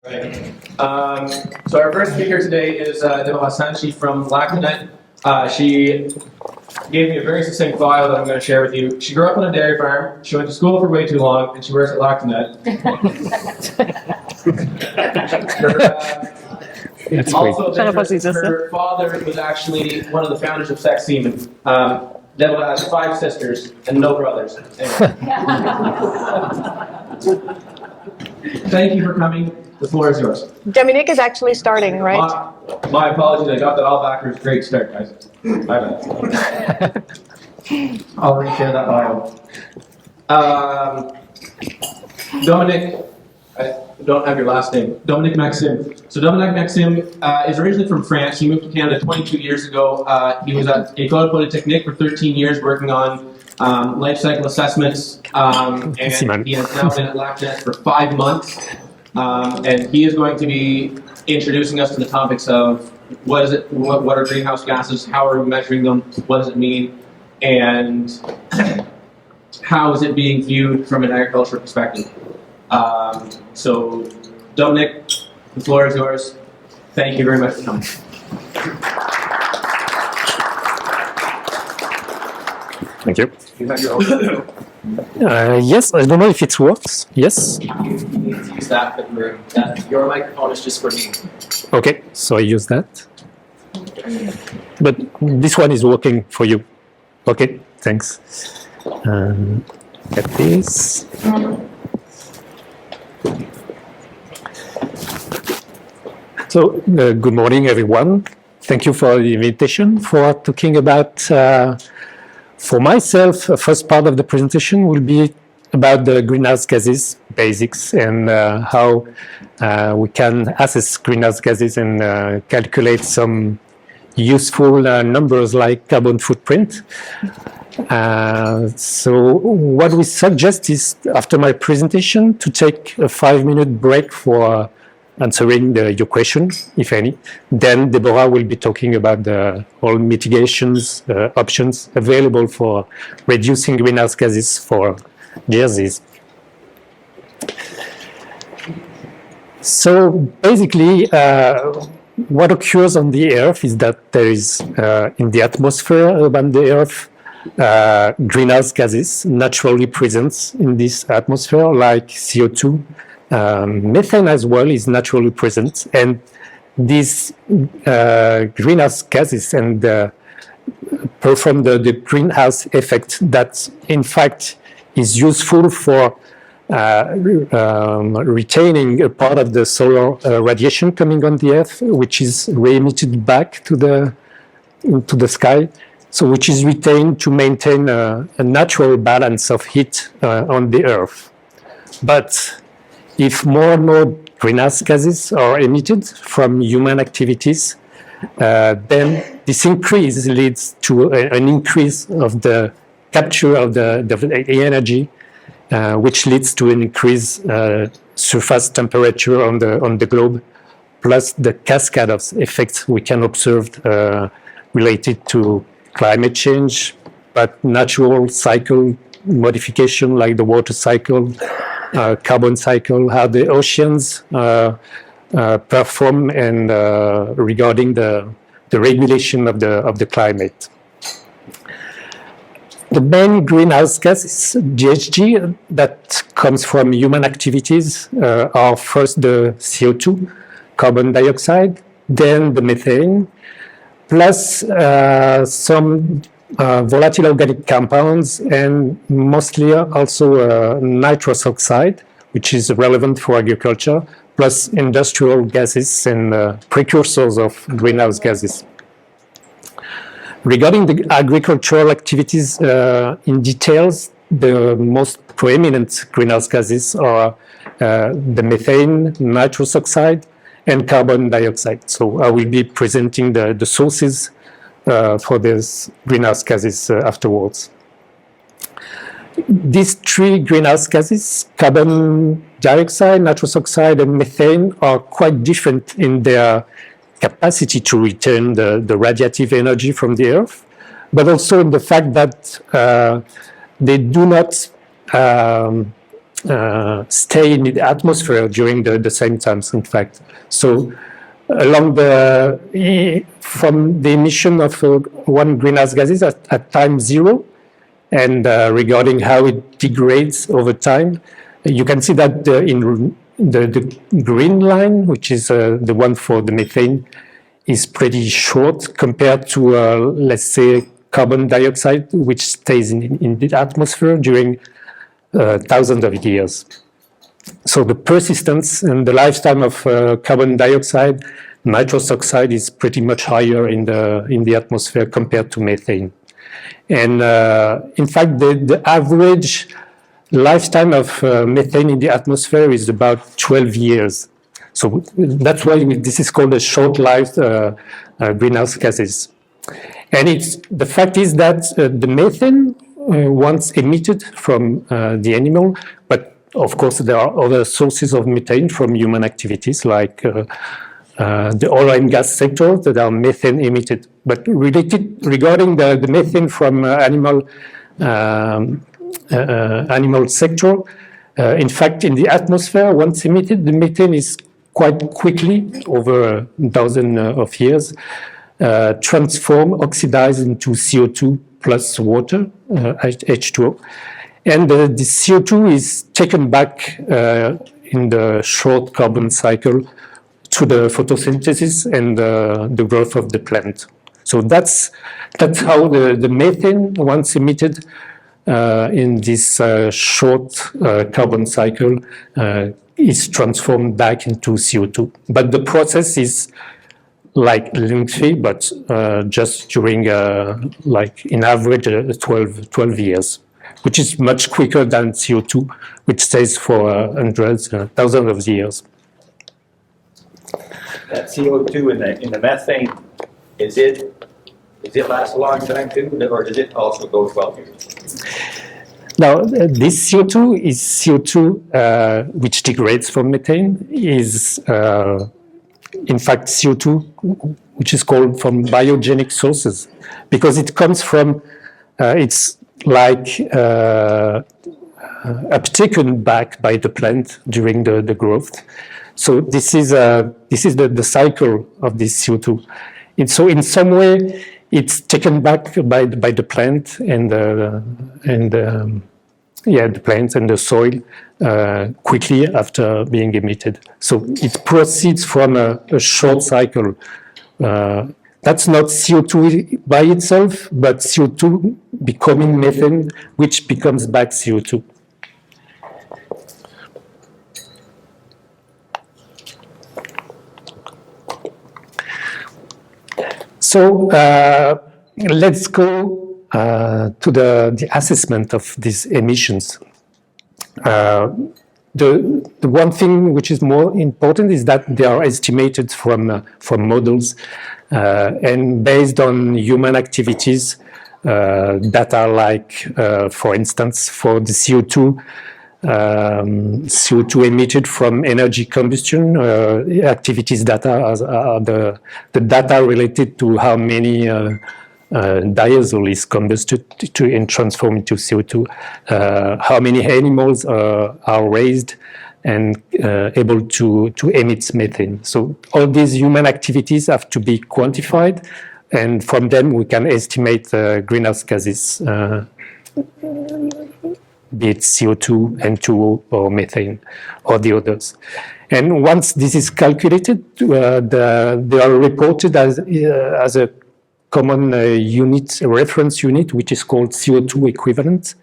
Right. So our first speaker today is Deborah Sanchi from Lactanet. She gave me a very succinct bio that I'm going to share with you. She grew up on a dairy farm, she went to school for way too long, and she works at Lactanet. Her father was actually one of the founders of Sex Semen. Deborah has 5 sisters and no brothers. Anyway. Thank you for coming. The floor is yours. Dominique is actually starting, right? My apologies, I got that all backwards. Great start, guys. My bad. I'll reshare that bio. Dominique, I don't have your last name. Dominique Maxime. So Dominique Maxime is originally from France. He moved to Canada 22 years ago. He was at École Polytechnique for 13 years working on life cycle assessments. And he has now been at Lactanet for 5 months. And he is going to be introducing us to the topics of what is it, what are greenhouse gases, how are we measuring them, what does it mean, and how is it being viewed from an agricultural perspective. So, Dominic, the floor is yours. Thank you very much for coming. Thank you. Yes, I don't know if it works. Yes. Use that, but your microphone is just for me. Okay, so I use that. But this one is working for you. Okay, thanks. Get this. So, good morning, everyone. Thank you for the invitation for talking about. For myself, the first part of the presentation will be about the greenhouse gases basics and how we can assess greenhouse gases and calculate some useful numbers like carbon footprint. So what we suggest is, after my presentation, to take a 5-minute break for answering your question, if any. Then Deborah will be talking about the all mitigations options available for reducing greenhouse gases for jerseys. So basically, what occurs on the Earth is that there is in the atmosphere around the Earth greenhouse gases naturally present in this atmosphere, like CO2. Methane as well is naturally present, and these greenhouse gases and perform the greenhouse effect that in fact is useful for retaining a part of the solar radiation coming on the Earth, which is re-emitted back into the sky, so which is retained to maintain a natural balance of heat on the Earth. But if more and more greenhouse gases are emitted from human activities, then this increase leads to an increase of the capture of the energy, which leads to an increased surface temperature on the globe, plus the cascade of effects we can observe related to climate change, but natural cycle modification like the water cycle, carbon cycle, how the oceans perform, and regarding the regulation of the climate. The main greenhouse gases, GHG, that comes from human activities are first the CO2, carbon dioxide, then the methane, plus some volatile organic compounds, and mostly also nitrous oxide, which is relevant for agriculture, plus industrial gases and precursors of greenhouse gases. Regarding the agricultural activities in details, the most prominent greenhouse gases are the methane, nitrous oxide, and carbon dioxide. So I will be presenting the sources for these greenhouse gases afterwards. These 3 greenhouse gases, carbon dioxide, nitrous oxide, and methane, are quite different in their capacity to retain the radiative energy from the Earth, but also in the fact that they do not stay in the atmosphere during the same times, in fact. So from the emission of one greenhouse gases at time zero, and regarding how it degrades over time, you can see that in the green line, which is the one for the methane, is pretty short compared to, let's say, carbon dioxide, which stays in the atmosphere during thousands of years. So the persistence and the lifetime of carbon dioxide, nitrous oxide is pretty much higher in the atmosphere compared to methane. And in fact, the average lifetime of methane in the atmosphere is about 12 years. So that's why this is called a short-lived greenhouse gases. And the fact is that the methane, once emitted from the animal, but of course there are other sources of methane from human activities like the oil and gas sector that are methane emitted. But regarding the methane from animal sector, in fact, in the atmosphere, once emitted, the methane is quite quickly, over 1,000 of years, transformed, oxidized into CO2 plus water, H2O. And the CO2 is taken back in the short carbon cycle to the photosynthesis and the growth of the plant. So that's how the methane, once emitted in this short carbon cycle, is transformed back into CO2. But the process is like lengthy, but just during like in average 12 years, which is much quicker than CO2, which stays for hundreds, thousands of years. That CO2 in the methane, is it last a long time too, or does it also go 12 years? Now, this CO2 is CO2 which degrades from methane, is in fact CO2 which is called from biogenic sources, because it comes from, it's like uptaken back by the plant during the growth. So this is the cycle of this CO2. And so in some way, it's taken back by the plant and the plants and the soil quickly after being emitted. So it proceeds from a short cycle. That's not CO2 by itself, but CO2 becoming methane, which becomes back CO2. So let's go to the assessment of these emissions. The one thing which is more important is that they are estimated from models and based on human activities that are like, for instance, for the CO2 emitted from energy combustion, activities data are the data related to how many diesel is combusted and transformed into CO2, how many animals are raised and able to emit methane. So all these human activities have to be quantified, and from them we can estimate greenhouse gases, be it CO2, N2O, or methane, or the others. And once this is calculated, they are reported as a common unit, a reference unit, which is called CO2 equivalent,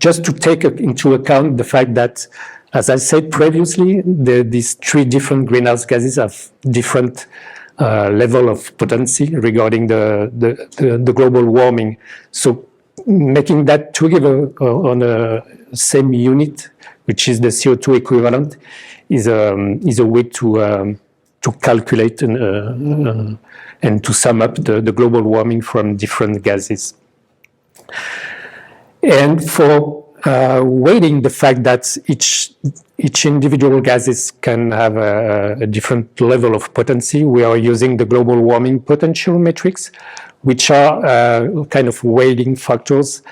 just to take into account the fact that, as I said previously, these three different greenhouse gases have different level of potency regarding the global warming. So making that together on a same unit, which is the CO2 equivalent, is a way to calculate and to sum up the global warming from different gases. And for weighting the fact that each individual gases can have a different level of potency, we are using the global warming potential metrics, which are kind of weighting factors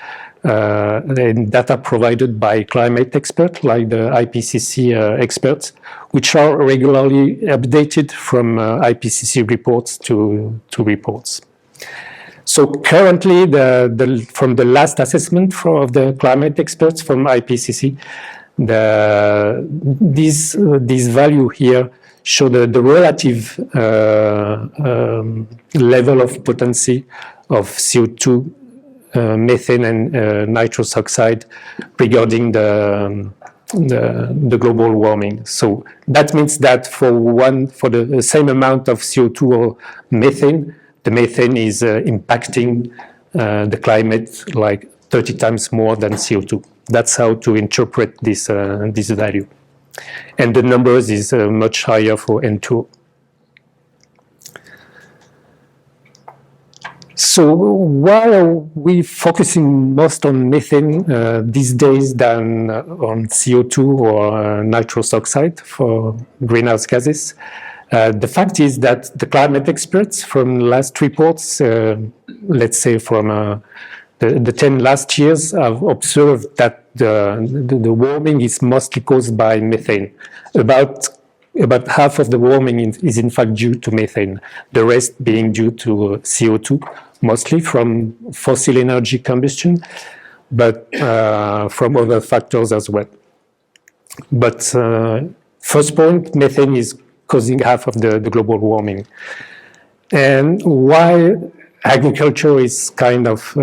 and data provided by climate experts like the IPCC experts, which are regularly updated from IPCC reports to reports. So currently, from the last assessment of the climate experts from IPCC, this value here show the relative level of potency of CO2, methane, and nitrous oxide regarding the global warming. So that means that for the same amount of CO2 or methane, the methane is impacting the climate like 30 times more than CO2. That's how to interpret this value. And the numbers is much higher for N2O. So why are we focusing most on methane these days than on CO2 or nitrous oxide for greenhouse gases? The fact is that the climate experts from last reports, let's say from the 10 last years, have observed that the warming is mostly caused by methane. About half of the warming is in fact due to methane, the rest being due to CO2, mostly from fossil energy combustion, but from other factors as well. But first point, methane is causing half of the global warming. And why agriculture is kind of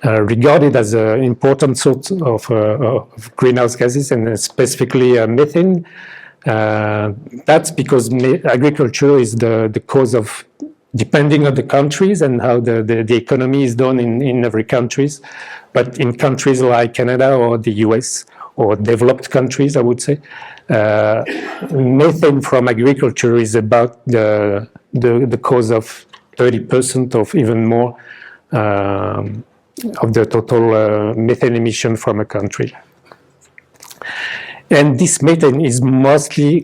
regarded as an important source of greenhouse gases, and specifically methane. That's because agriculture is the cause of, depending on the countries and how the economy is done in every countries. But in countries like Canada or the US, or developed countries, I would say, methane from agriculture is about the cause of 30% of even more of the total methane emission from a country. And this methane is mostly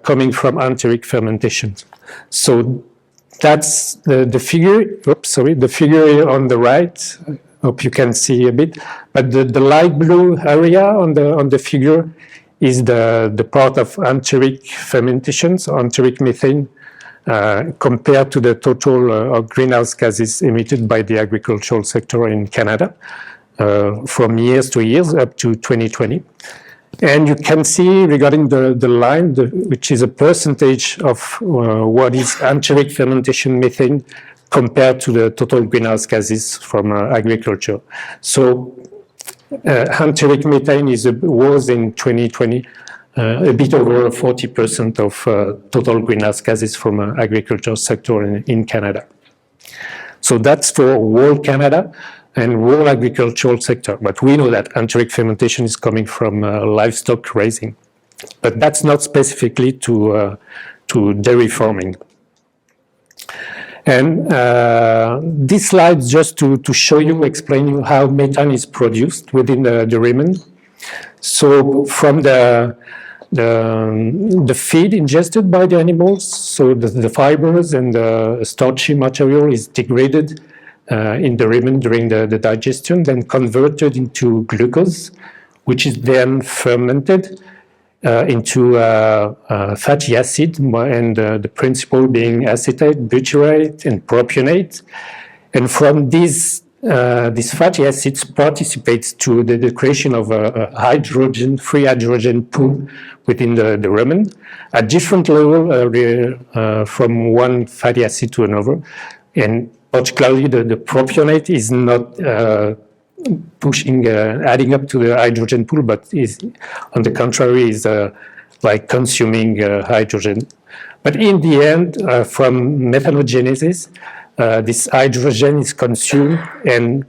coming from enteric fermentation. So that's the figure, the figure on the right. I hope you can see a bit, but the light blue area on the figure is the part of enteric fermentations, enteric methane, compared to the total of greenhouse gases emitted by the agricultural sector in Canada from years to years up to 2020. And you can see regarding the line, which is a percentage of what is enteric fermentation methane compared to the total greenhouse gases from agriculture. So enteric methane was in 2020 a bit over 40% of total greenhouse gases from agriculture sector in Canada. So that's for whole Canada and whole agricultural sector. But we know that enteric fermentation is coming from livestock raising. But that's not specifically to dairy farming. And this slide is just to show you, explain you how methane is produced within the rumen. So from the feed ingested by the animals, so the fibers and the starchy material is degraded in the rumen during the digestion, then converted into glucose, which is then fermented into fatty acid, and the principle being acetate, butyrate, and propionate. And from these fatty acids participates to the creation of a free hydrogen pool within the rumen at different level from one fatty acid to another. And particularly the propionate is not adding up to the hydrogen pool, but is, on the contrary, is like consuming hydrogen. But in the end, from methanogenesis, this hydrogen is consumed and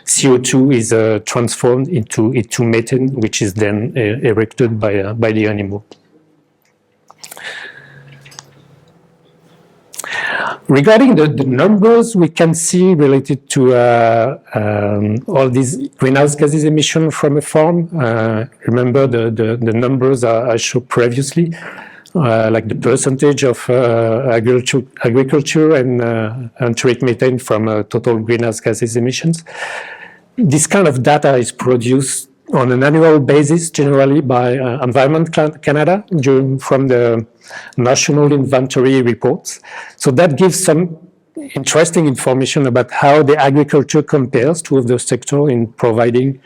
CO2 is transformed into methane, which is then erected by the animal. Regarding the numbers we can see related to all these greenhouse gases emission from a farm, remember the numbers I showed previously. like the percentage of agriculture and enteric methane from total greenhouse gases emissions. This kind of data is produced on an annual basis, generally by Environment Canada from the national inventory reports. So that gives some interesting information about how the agriculture compares to other sectors in providing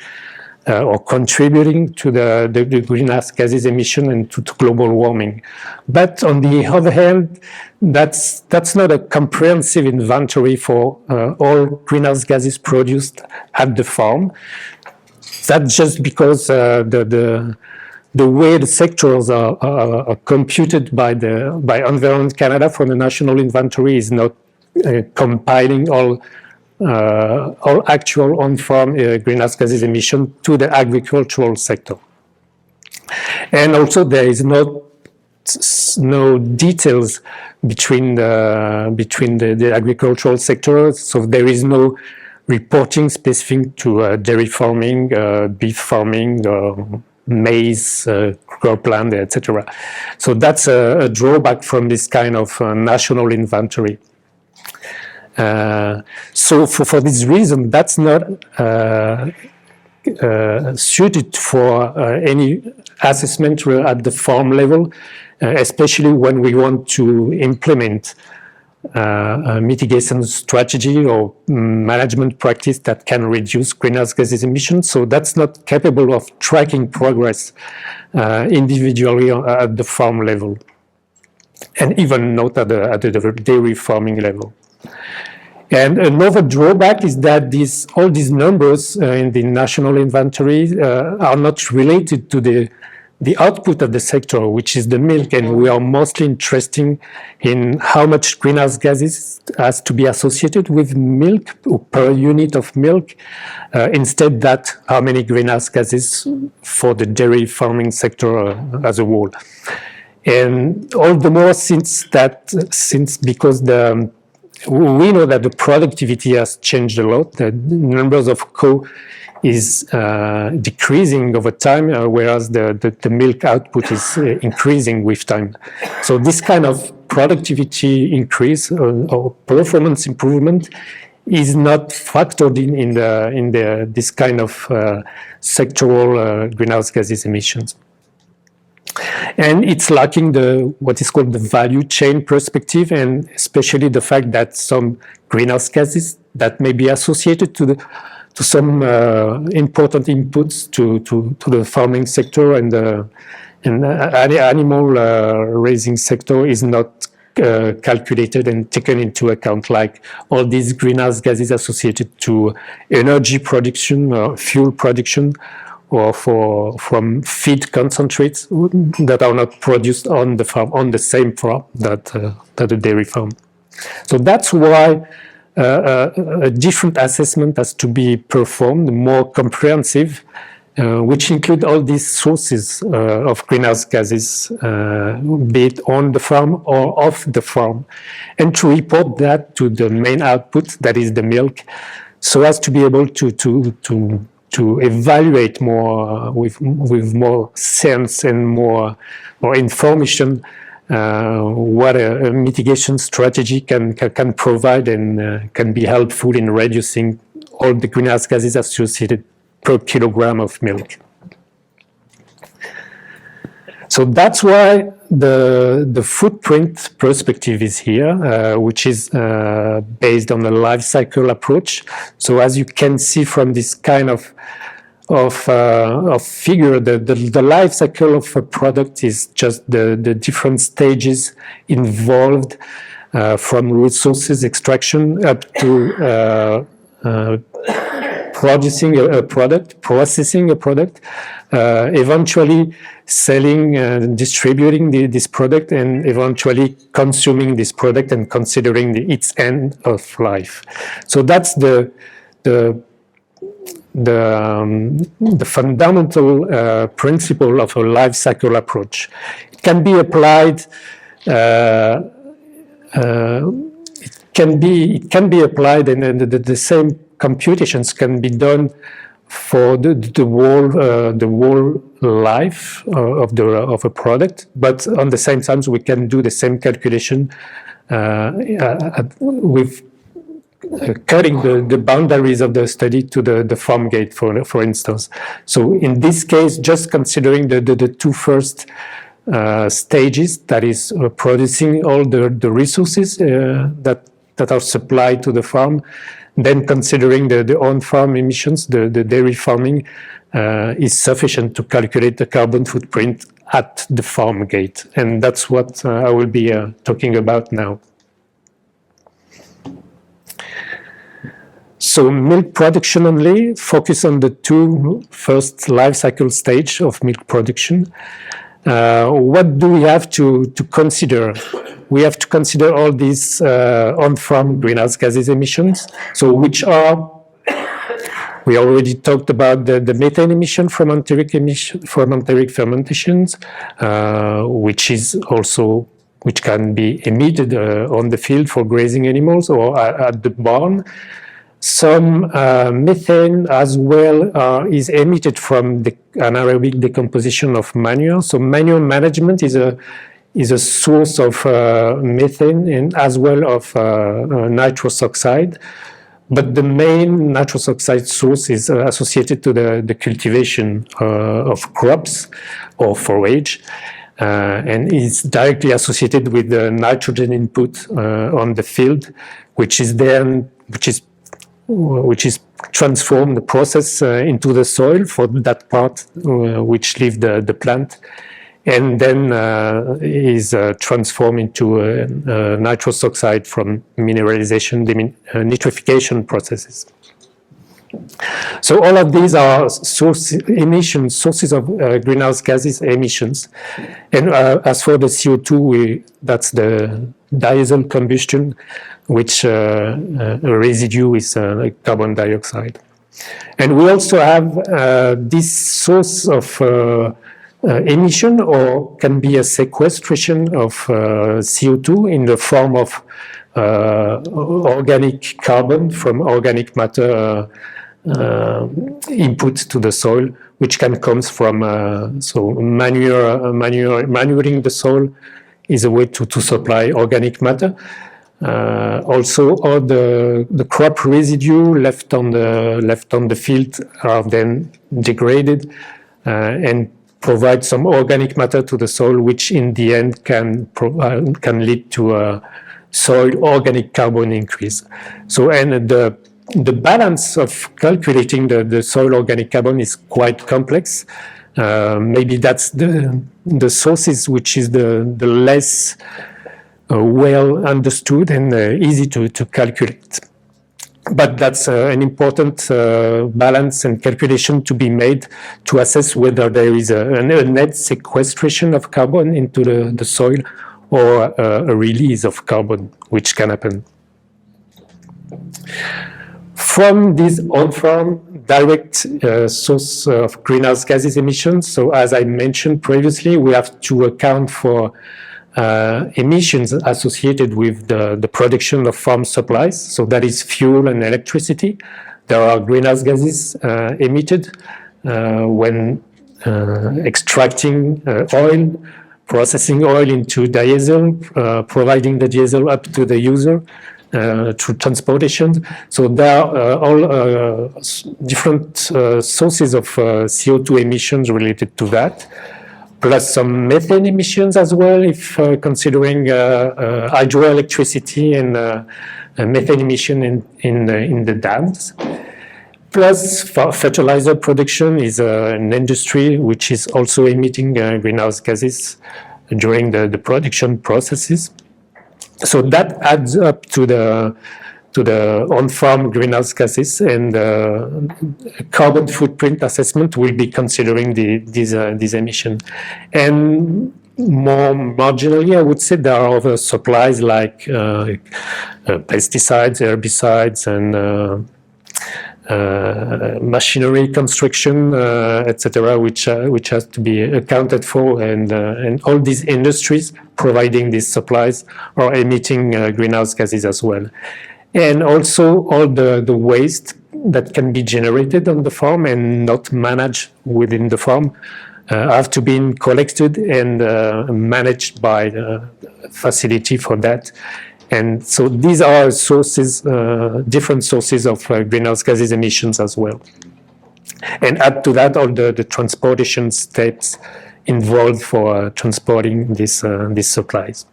or contributing to the greenhouse gases emission and to global warming. But on the other hand, that's not a comprehensive inventory for all greenhouse gases produced at the farm. That's just because the way the sectors are computed by Environment Canada from the national inventory is not compiling all actual on-farm greenhouse gases emission to the agricultural sector. And also there is no details between the agricultural sector, so there is no reporting specific to dairy farming, beef farming, maize, cropland, etc. So that's a drawback from this kind of national inventory. So for this reason, that's not suited for any assessment at the farm level, especially when we want to implement a mitigation strategy or management practice that can reduce greenhouse gases emissions. So that's not capable of tracking progress individually at the farm level, and even not at the dairy farming level. And another drawback is that all these numbers in the national inventory are not related to the output of the sector, which is the milk, and we are mostly interested in how much greenhouse gases has to be associated with milk per unit of milk, instead that how many greenhouse gases for the dairy farming sector as a whole. And all the more because we know that the productivity has changed a lot. The numbers of cow is decreasing over time, whereas the milk output is increasing with time. So this kind of productivity increase or performance improvement is not factored in this kind of sectoral greenhouse gases emissions. And it's lacking what is called the value chain perspective, and especially the fact that some greenhouse gases that may be associated to some important inputs to the farming sector and the animal raising sector is not calculated and taken into account, like all these greenhouse gases associated to energy production or fuel production, or from feed concentrates that are not produced on the farm, on the same farm that the dairy farm. So that's why a different assessment has to be performed, more comprehensive, which include all these sources of greenhouse gases, be it on the farm or off the farm, and to report that to the main output, that is the milk, so as to be able to evaluate more with more sense and more information what a mitigation strategy can provide and can be helpful in reducing all the greenhouse gases associated per kilogram of milk. So that's why the footprint perspective is here, which is based on the life cycle approach. So as you can see from this kind of figure, the life cycle of a product is just the different stages involved, from resources extraction up to producing a product, processing a product, eventually selling and distributing this product, and eventually consuming this product and considering its end of life. So that's the fundamental principle of a life cycle approach. It can be applied. It can be applied, and the same computations can be done for the whole life of a product, but on the same time we can do the same calculation with cutting the boundaries of the study to the farm gate, for instance. So in this case, just considering the two first stages, that is producing all the resources that are supplied to the farm, then considering the on-farm emissions, the dairy farming is sufficient to calculate the carbon footprint at the farm gate. And that's what I will be talking about now. So milk production only, focus on the two first life cycle stage of milk production. What do we have to consider? We have to consider all these on-farm greenhouse gases emissions. So which are, we already talked about the methane emission from enteric fermentations, which can be emitted on the field for grazing animals or at the barn. Some methane as well is emitted from the anaerobic decomposition of manure. So manure management is a source of methane and as well of nitrous oxide. But the main nitrous oxide source is associated to the cultivation of crops or forage, and is directly associated with the nitrogen input on the field, which is transformed the process into the soil for that part which leave the plant, and then is transformed into nitrous oxide from mineralization, nitrification processes. So all of these are sources of greenhouse gases emissions. And as for the CO2, that's the diesel combustion, which a residue is like carbon dioxide. And we also have this source of emission, or can be a sequestration of CO2 in the form of organic carbon from organic matter input to the soil, which can come from so manuring the soil is a way to supply organic matter. Also, all the crop residue left on the field are then degraded and provide some organic matter to the soil, which in the end can lead to a soil organic carbon increase. So, and the balance of calculating the soil organic carbon is quite complex. Maybe that's the sources which is the less well understood and easy to calculate. But that's an important balance and calculation to be made to assess whether there is a net sequestration of carbon into the soil or a release of carbon, which can happen. From this on-farm direct source of greenhouse gases emissions, so as I mentioned previously, we have to account for emissions associated with the production of farm supplies. So that is fuel and electricity. There are greenhouse gases emitted when extracting oil, processing oil into diesel, providing the diesel up to the user through transportation. So there are all different sources of CO2 emissions related to that, plus some methane emissions as well, if considering hydroelectricity and methane emission in the dams. Plus, fertilizer production is an industry which is also emitting greenhouse gases during the production processes. So that adds up to the on-farm greenhouse gases, and carbon footprint assessment will be considering these emissions. And more marginally, I would say there are other supplies like pesticides, herbicides, and machinery construction, etc., which has to be accounted for, and all these industries providing these supplies are emitting greenhouse gases as well. And also all the waste that can be generated on the farm and not managed within the farm have to be collected and managed by the facility for that. And so these are sources, different sources of greenhouse gases emissions as well. And add to that all the transportation steps involved for transporting these supplies.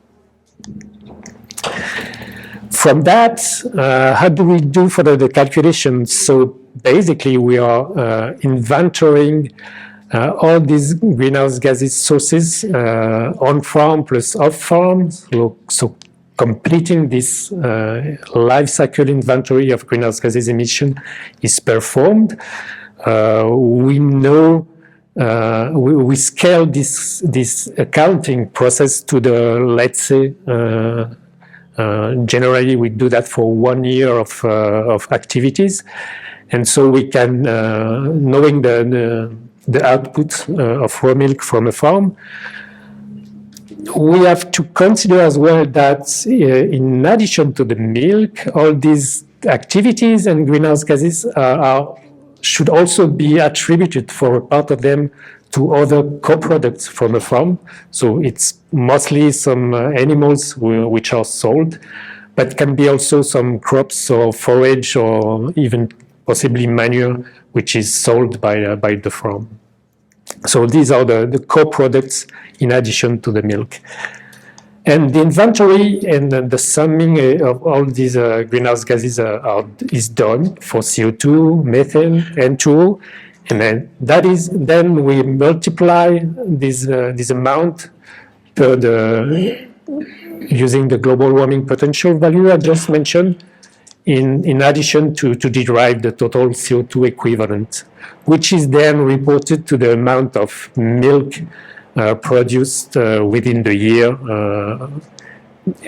From that, how do we do for the calculation? So basically, we are inventorying all these greenhouse gases sources on-farm plus off-farm. So completing this life cycle inventory of greenhouse gases emission is performed. We know we scale this accounting process to the, let's say, generally we do that for 1 year of activities, and so we can, knowing the output of raw milk from a farm, we have to consider as well that in addition to the milk, all these activities and greenhouse gases should also be attributed for a part of them to other co-products from a farm. So it's mostly some animals which are sold, but can be also some crops or forage or even possibly manure, which is sold by the farm. So these are the co-products in addition to the milk. And the inventory and the summing of all these greenhouse gases is done for CO2, methane, N2O, and then we multiply this amount per using the global warming potential value I just mentioned, in addition to derive the total CO2 equivalent, which is then reported to the amount of milk produced within the year,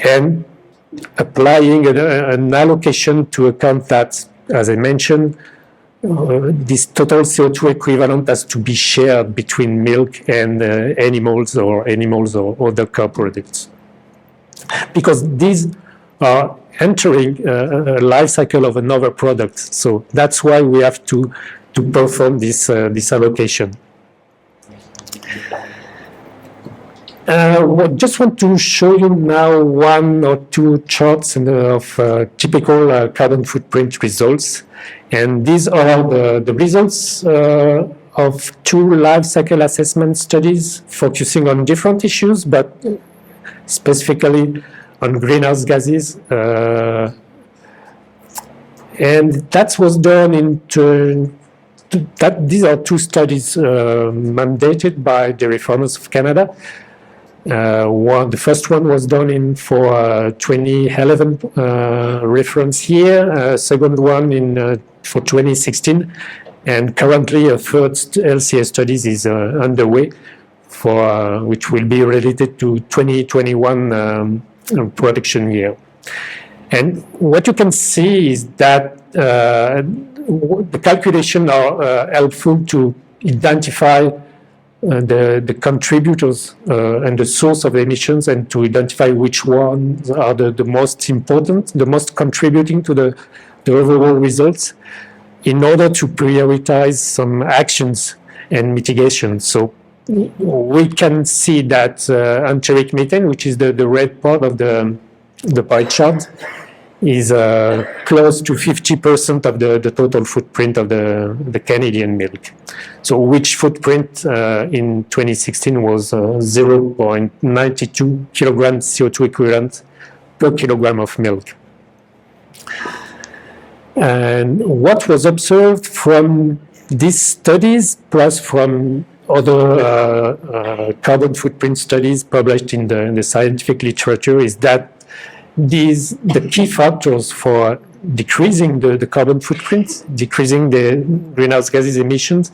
and applying an allocation to account that, as I mentioned, this total CO2 equivalent has to be shared between milk and animals or other co-products. Because these are entering a life cycle of another product. So that's why we have to perform this allocation. Just want to show you now 1 or 2 charts of typical carbon footprint results. And these are the results of 2 life cycle assessment studies focusing on different issues, but specifically on greenhouse gases. And that was done these are 2 studies mandated by the Reformers of Canada. The first one was done for 2011 reference year, second one for 2016, and currently a third LCA studies is underway which will be related to 2021 production year. And what you can see is that the calculations are helpful to identify the contributors and the source of emissions, and to identify which ones are the most important, the most contributing to the overall results, in order to prioritize some actions and mitigation. So we can see that enteric methane, which is the red part of the pie chart, is close to 50% of the total footprint of the Canadian milk. So which footprint in 2016 was 0.92 kilograms CO2 equivalent per kilogram of milk. And what was observed from these studies, plus from other carbon footprint studies published in the scientific literature, is that the key factors for decreasing the carbon footprint, decreasing the greenhouse gases emissions,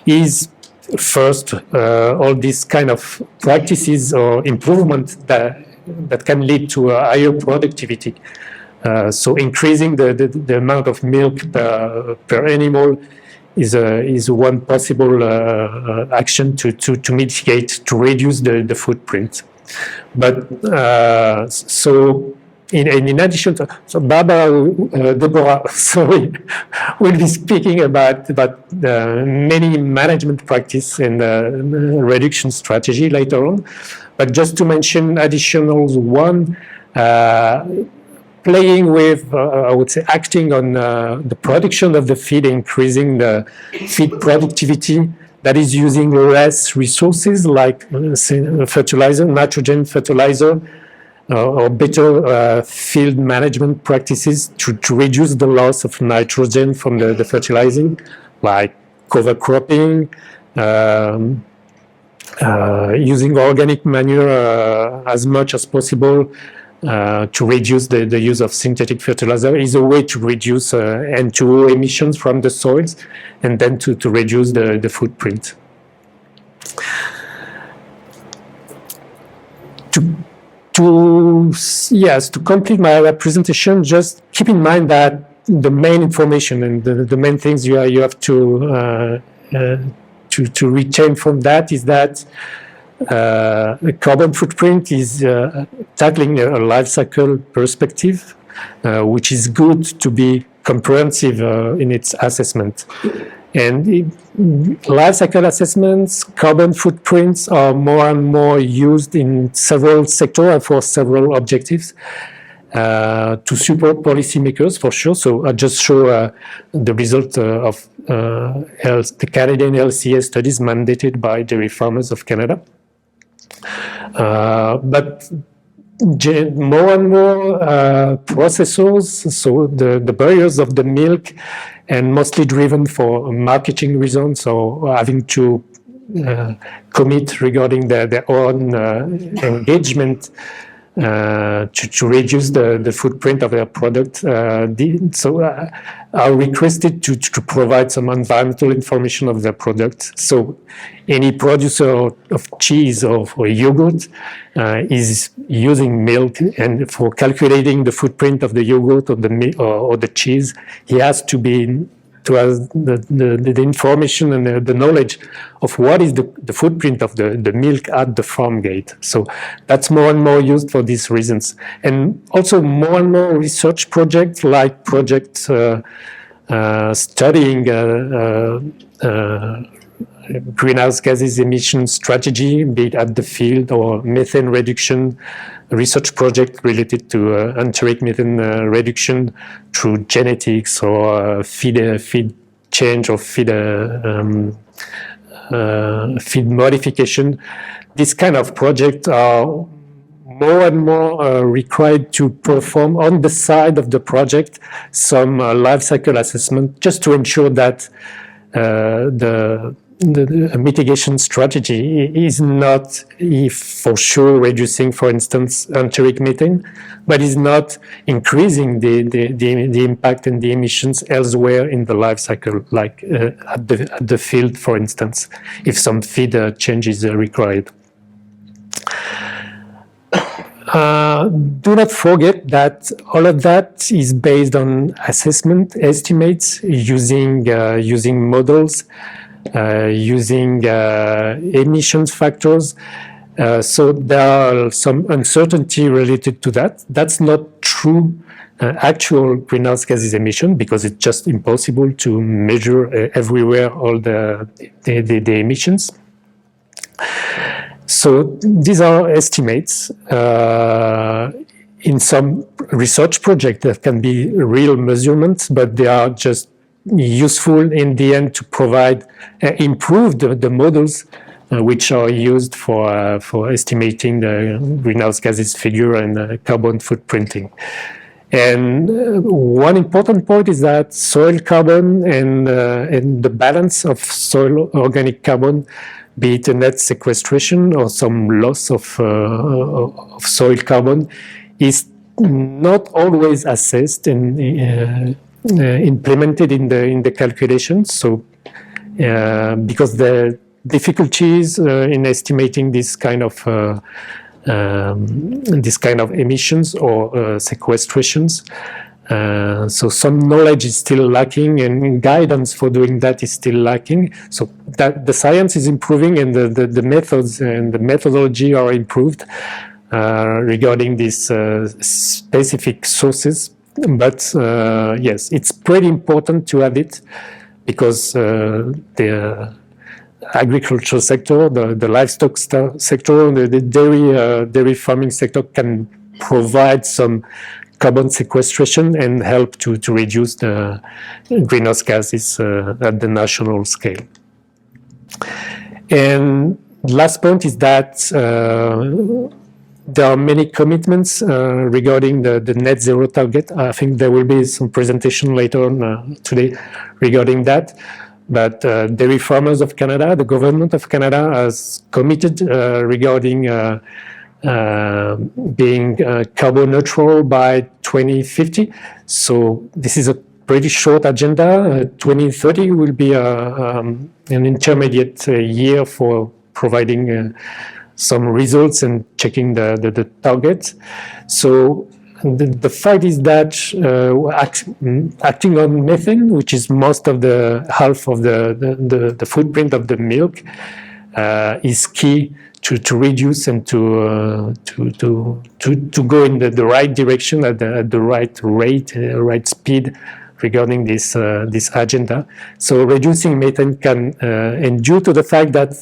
is first all these kind of practices or improvement that can lead to a higher productivity. So increasing the amount of milk per animal is one possible action to mitigate, to reduce the footprint. But so in addition to, so Deborah, sorry, will be speaking about many management practice and reduction strategy later on. But just to mention additional one, playing with, I would say, acting on the production of the feed, increasing the feed productivity, that is using less resources like fertilizer, nitrogen fertilizer, or better field management practices to reduce the loss of nitrogen from the fertilizing, like cover cropping, using organic manure as much as possible, to reduce the use of synthetic fertilizer is a way to reduce N2O emissions from the soils, and then to reduce the footprint. To complete my presentation, just keep in mind that the main information and the main things you have to retain from that is that the carbon footprint is tackling a life cycle perspective, which is good to be comprehensive in its assessment. And life cycle assessments, carbon footprints are more and more used in several sectors and for several objectives to support policymakers, for sure. So I just show the result of the Canadian LCA studies mandated by Dairy Farmers of Canada. But more and more processors, so the buyers of the milk, and mostly driven for marketing reasons or having to commit regarding their own engagement to reduce the footprint of their product. Are requested to provide some environmental information of their product. So any producer of cheese or yogurt is using milk, and for calculating the footprint of the yogurt or the cheese, he has to have the information and the knowledge of what is the footprint of the milk at the farm gate. So that's more and more used for these reasons. And also more and more research projects like projects studying greenhouse gases emission strategy, be it at the field or methane reduction, research project related to enteric methane reduction through genetics or feed change or feed modification. This kind of projects are more and more required to perform on the side of the project some life cycle assessment, just to ensure that the mitigation strategy is not for sure reducing, for instance, enteric methane, but is not increasing the impact and the emissions elsewhere in the life cycle, like at the field, for instance, if some feed change is required. Do not forget that all of that is based on assessment estimates using models, using emissions factors. So there are some uncertainty related to that. That's not true actual greenhouse gases emission, because it's just impossible to measure everywhere all the emissions. So these are estimates. In some research projects, there can be real measurements, but they are just useful in the end to provide, improve the models which are used for estimating the greenhouse gases figure and carbon footprinting. And one important point is that soil carbon and the balance of soil organic carbon, be it a net sequestration or some loss of soil carbon, is not always assessed and implemented in the calculations. So, because the difficulties in estimating this kind of emissions or sequestrations. So some knowledge is still lacking, and guidance for doing that is still lacking. So that the science is improving, and the methods and the methodology are improved. regarding these specific sources. But yes, it's pretty important to have it because the agricultural sector, the livestock sector, the dairy farming sector can provide some carbon sequestration and help to reduce the greenhouse gases at the national scale. And last point is that there are many commitments regarding the net zero target. I think there will be some presentation later on today regarding that. But dairy farmers of Canada, the government of Canada has committed regarding being carbon neutral by 2050. So this is a pretty short agenda. 2030 will be an intermediate year for providing some results and checking the targets. So the fact is that acting on methane, which is most of the half of the footprint of the milk, is key to reduce and to go in the right direction at the right rate, right speed regarding this agenda. So reducing methane can, and due to the fact that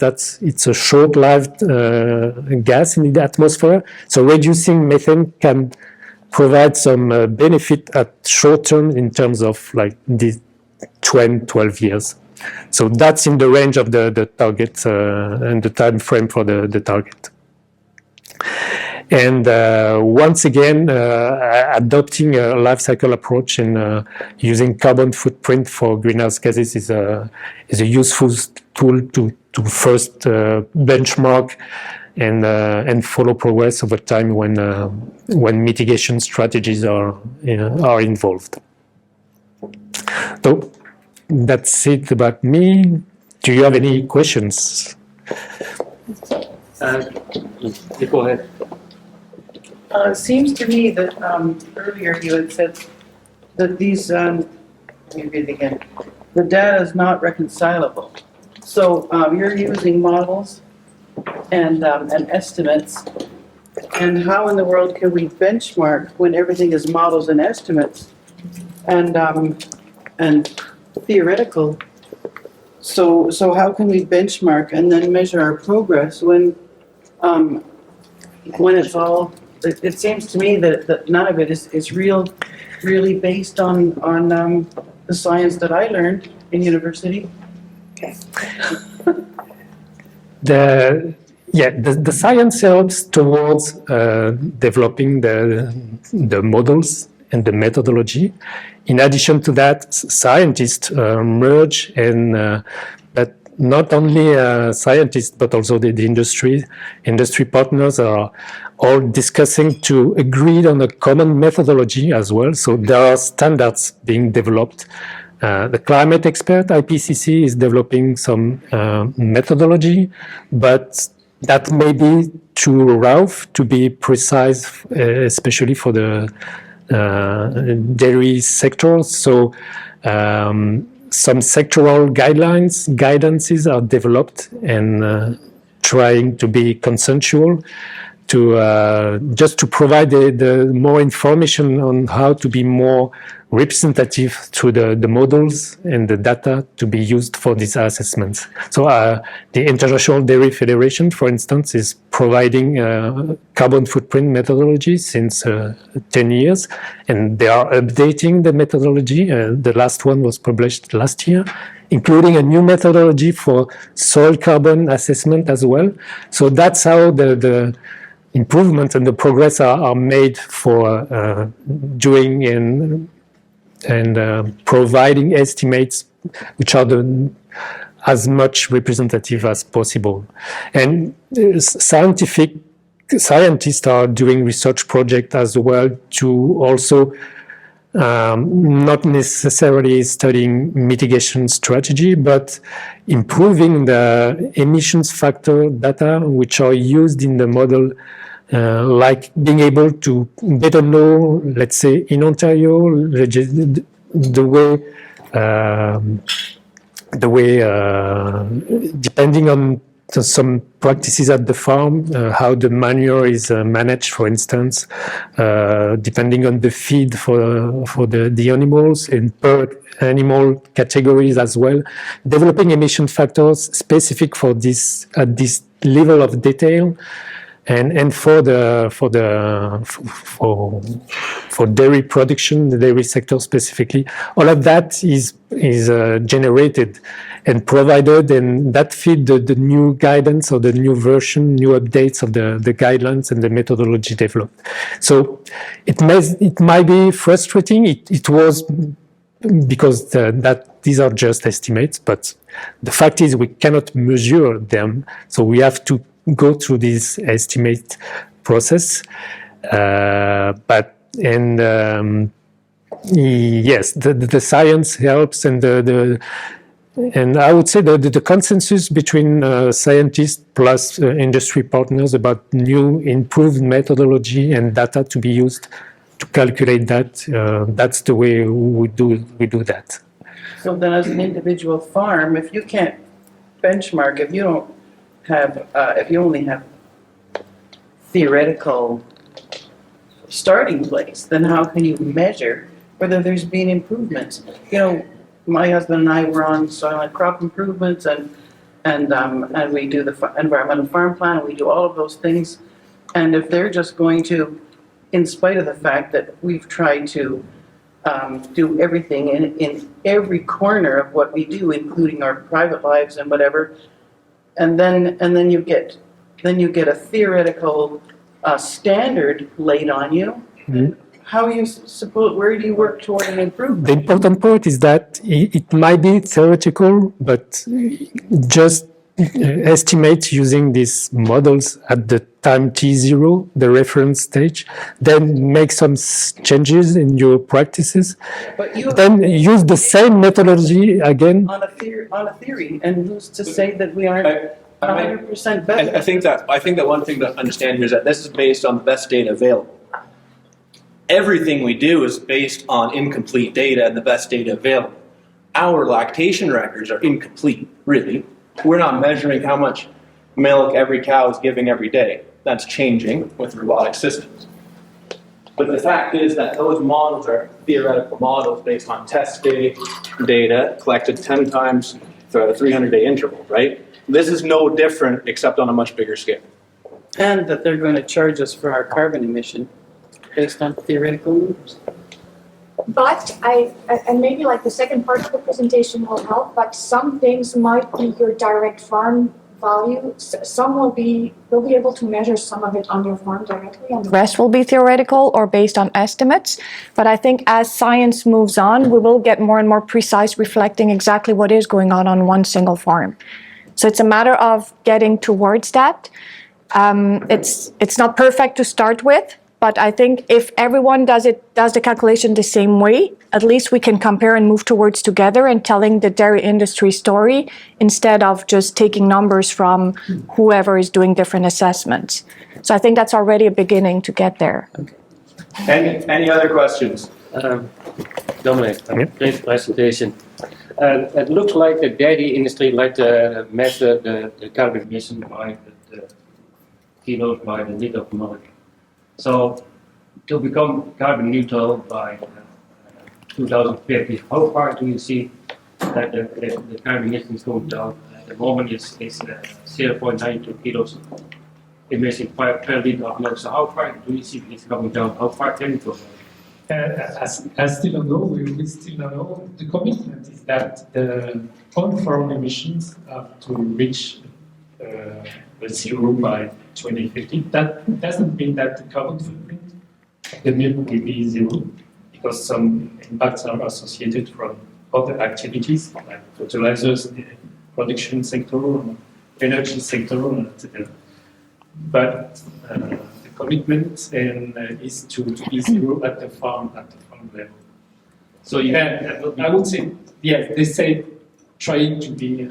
it's a short-lived gas in the atmosphere, so reducing methane can provide some benefit at short term in terms of like the 12 years. So that's in the range of the target and the time frame for the target. And once again, adopting a life cycle approach and using carbon footprint for greenhouse gases is a useful tool to first benchmark and follow progress over time when mitigation strategies are involved. So that's it about me. Do you have any questions? Go ahead. It seems to me that earlier you had said that these, let me read it again, the data is not reconcilable. So you're using models and estimates, and how in the world can we benchmark when everything is models and estimates and theoretical? So how can we benchmark and then measure our progress when it's all? It seems to me that none of it is really based on the science that I learned in university. Okay. The science helps towards developing the models and the methodology. In addition to that, scientists merge and but not only scientists but also the industry partners are all discussing to agree on a common methodology as well. So there are standards being developed. The climate expert, IPCC, is developing some methodology, but that may be too rough to be precise, especially for the dairy sector. So some sectoral guidances are developed and trying to be consensual to just to provide the more information on how to be more representative to the models and the data to be used for these assessments. So the International Dairy Federation, for instance, is providing carbon footprint methodology since 10 years, and they are updating the methodology. The last one was published last year, including a new methodology for soil carbon assessment as well. So that's how the improvements and the progress are made for doing and providing estimates which are as much representative as possible. And scientists are doing research projects as well to also not necessarily studying mitigation strategy, but improving the emissions factor data which are used in the model, like being able to better know, let's say in Ontario, the way depending on some practices at the farm, how the manure is managed, for instance, depending on the feed for the animals and per animal categories as well. Developing emission factors specific for this at this level of detail, and for dairy production, the dairy sector specifically, all of that is generated and provided, and that feed the new guidance or the new version, new updates of the guidelines and the methodology developed. So it might be frustrating. It was because that these are just estimates, but the fact is we cannot measure them, so we have to go through this estimate process. Yes, the science helps, and and I would say the consensus between scientists plus industry partners about new improved methodology and data to be used to calculate that, that's the way we do that. So then as an individual farm, if you can't benchmark, if you don't have, if you only have theoretical starting place, then how can you measure whether there's been improvements? You know, my husband and I were on soil and crop improvements, and we do the environmental farm plan, and we do all of those things. And if they're just going to, in spite of the fact that we've tried to do everything in every corner of what we do, including our private lives and whatever, and then you get a theoretical standard laid on you. Mm-hmm. How are you suppose? Where do you work toward an improvement? The important part is that it might be theoretical, but just estimate using these models at the time t0, the reference stage, then make some changes in your practices, But you then use the same methodology again. on a theory, and who's to say that we aren't 100% better? I think that one thing to understand here is that this is based on the best data available. Everything we do is based on incomplete data and the best data available. Our lactation records are incomplete, really. We're not measuring how much milk every cow is giving every day. That's changing with robotic systems. But the fact is that those models are theoretical models based on test day data collected 10 times throughout a 300-day interval, right? This is no different except on a much bigger scale. And that they're going to charge us for our carbon emission based on theoretical numbers. But and maybe like the second part of the presentation will help, but some things might be your direct farm value. Some will be able to measure some of it on your farm directly, and the Rest will be theoretical or based on estimates. But I think as science moves on, we will get more and more precise, reflecting exactly what is going on one single farm. So it's a matter of getting towards that. It's not perfect to start with, but I think if everyone does the calculation the same way, at least we can compare and move towards together and telling the dairy industry story instead of just taking numbers from whoever is doing different assessments. So I think that's already a beginning to get there. Any other questions? Dominic, great presentation. It looks like the dairy industry like to measure the carbon emission by the kilos by the liter of milk. So to become carbon neutral by 2050, how far do you see that the carbon emissions going down? At the moment it's 0.92 kilos emission per liter of milk. So how far do you see this coming down? How far can it go? I still don't know. We still don't know. The commitment is that the on-farm emissions have to reach zero by 2050. That doesn't mean that the carbon footprint of the milk will be zero, because some impacts are associated from other activities like fertilizers, the production sector, energy sector, etc. But the commitment is to be zero at the farm level. So yeah, I would say yes. They say trying to be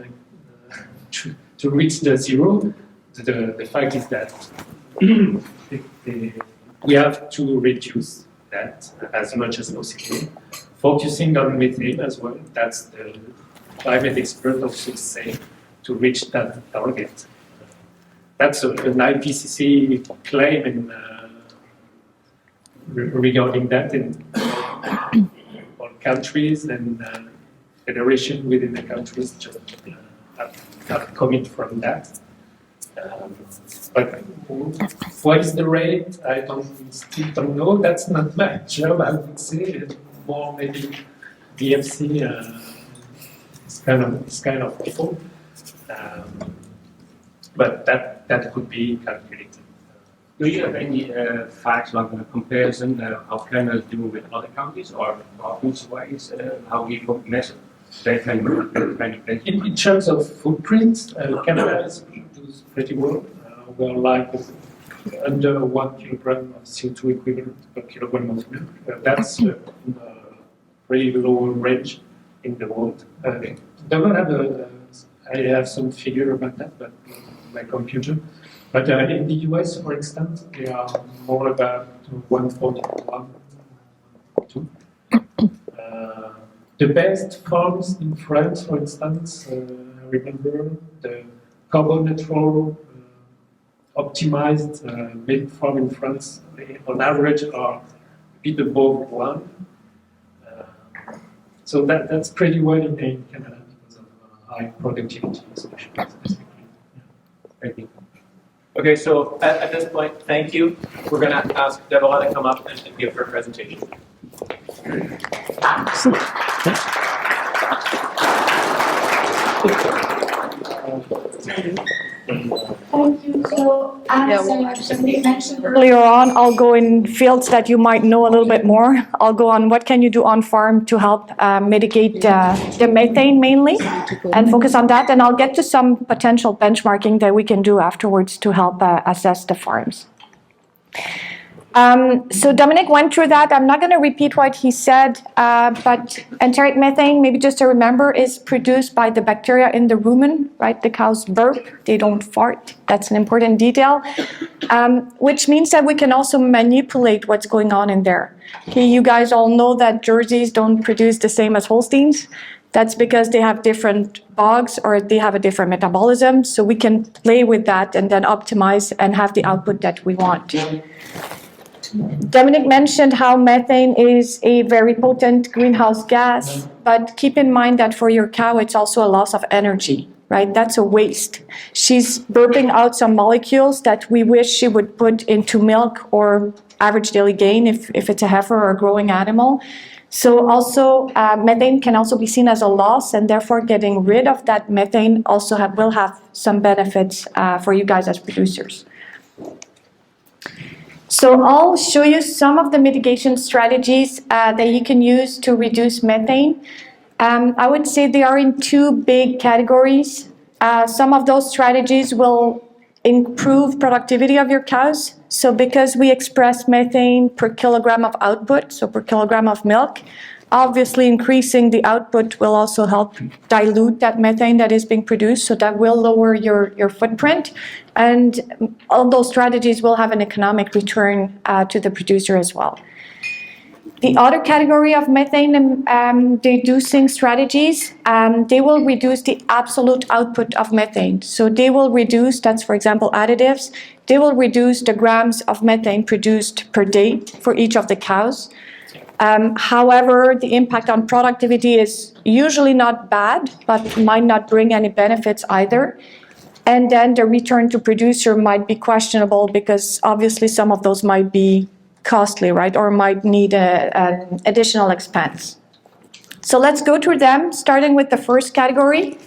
to reach the zero. The fact is that we have to reduce that as much as possible, focusing on methane as well. That's the climate expert also say to reach that target. that's an IPCC claim in, regarding that in all countries, and federation within the countries just have commit from that. But what is the rate? I still don't know. That's not my job, I would say. It's more maybe DFC, this kind of people. But that could be calculated. Do you have any facts like a comparison how Canada do with other countries, or wise how we measure that kind of thing? In terms of footprint, Canada does pretty well. We're like under 1 kilogram of CO2 equivalent per kilogram of milk. That's a pretty low range in the world. Don't have I have some figure about that, but my computer. But in the US, for instance, they are more about 141, 2. The best farms in France, for instance, I remember the carbon neutral optimized milk farm in France, on average, are a bit above 1. So that's pretty well in Canada because of high productivity, especially. Thank you. Okay, so at this point, thank you. We're going to ask Deborah to come up and give her presentation. Thank you. So, as somebody mentioned earlier, Earlier on, I'll go in fields that you might know a little bit more. I'll go on what can you do on farm to help mitigate the methane mainly, and focus on that. And I'll get to some potential benchmarking that we can do afterwards to help assess the farms. So Dominic went through that. I'm not going to repeat what he said, but enteric methane, maybe just to remember, is produced by the bacteria in the rumen, right? The cows burp, they don't fart. That's an important detail, which means that we can also manipulate what's going on in there. Okay, you guys all know that Jerseys don't produce the same as Holsteins. That's because they have different bogs or they have a different metabolism. So we can play with that and then optimize and have the output that we want. Dominic mentioned how methane is a very potent greenhouse gas, but keep in mind that for your cow, it's also a loss of energy, right? That's a waste. She's burping out some molecules that we wish she would put into milk or average daily gain if it's a heifer or a growing animal. So also methane can also be seen as a loss, and therefore getting rid of that methane also will have some benefits for you guys as producers. So I'll show you some of the mitigation strategies that you can use to reduce methane. I would say they are in 2 big categories. Some of those strategies will improve productivity of your cows. So because we express methane per kilogram of output, so per kilogram of milk, obviously increasing the output will also help dilute that methane that is being produced, so that will lower your footprint. And all those strategies will have an economic return to the producer as well. The other category of methane reducing strategies, they will reduce the absolute output of methane. So they will reduce, that's for example additives, they will reduce the grams of methane produced per day for each of the cows. However, the impact on productivity is usually not bad, but might not bring any benefits either. And then the return to producer might be questionable because obviously some of those might be costly, right? Or might need an additional expense. So let's go through them, starting with the first category,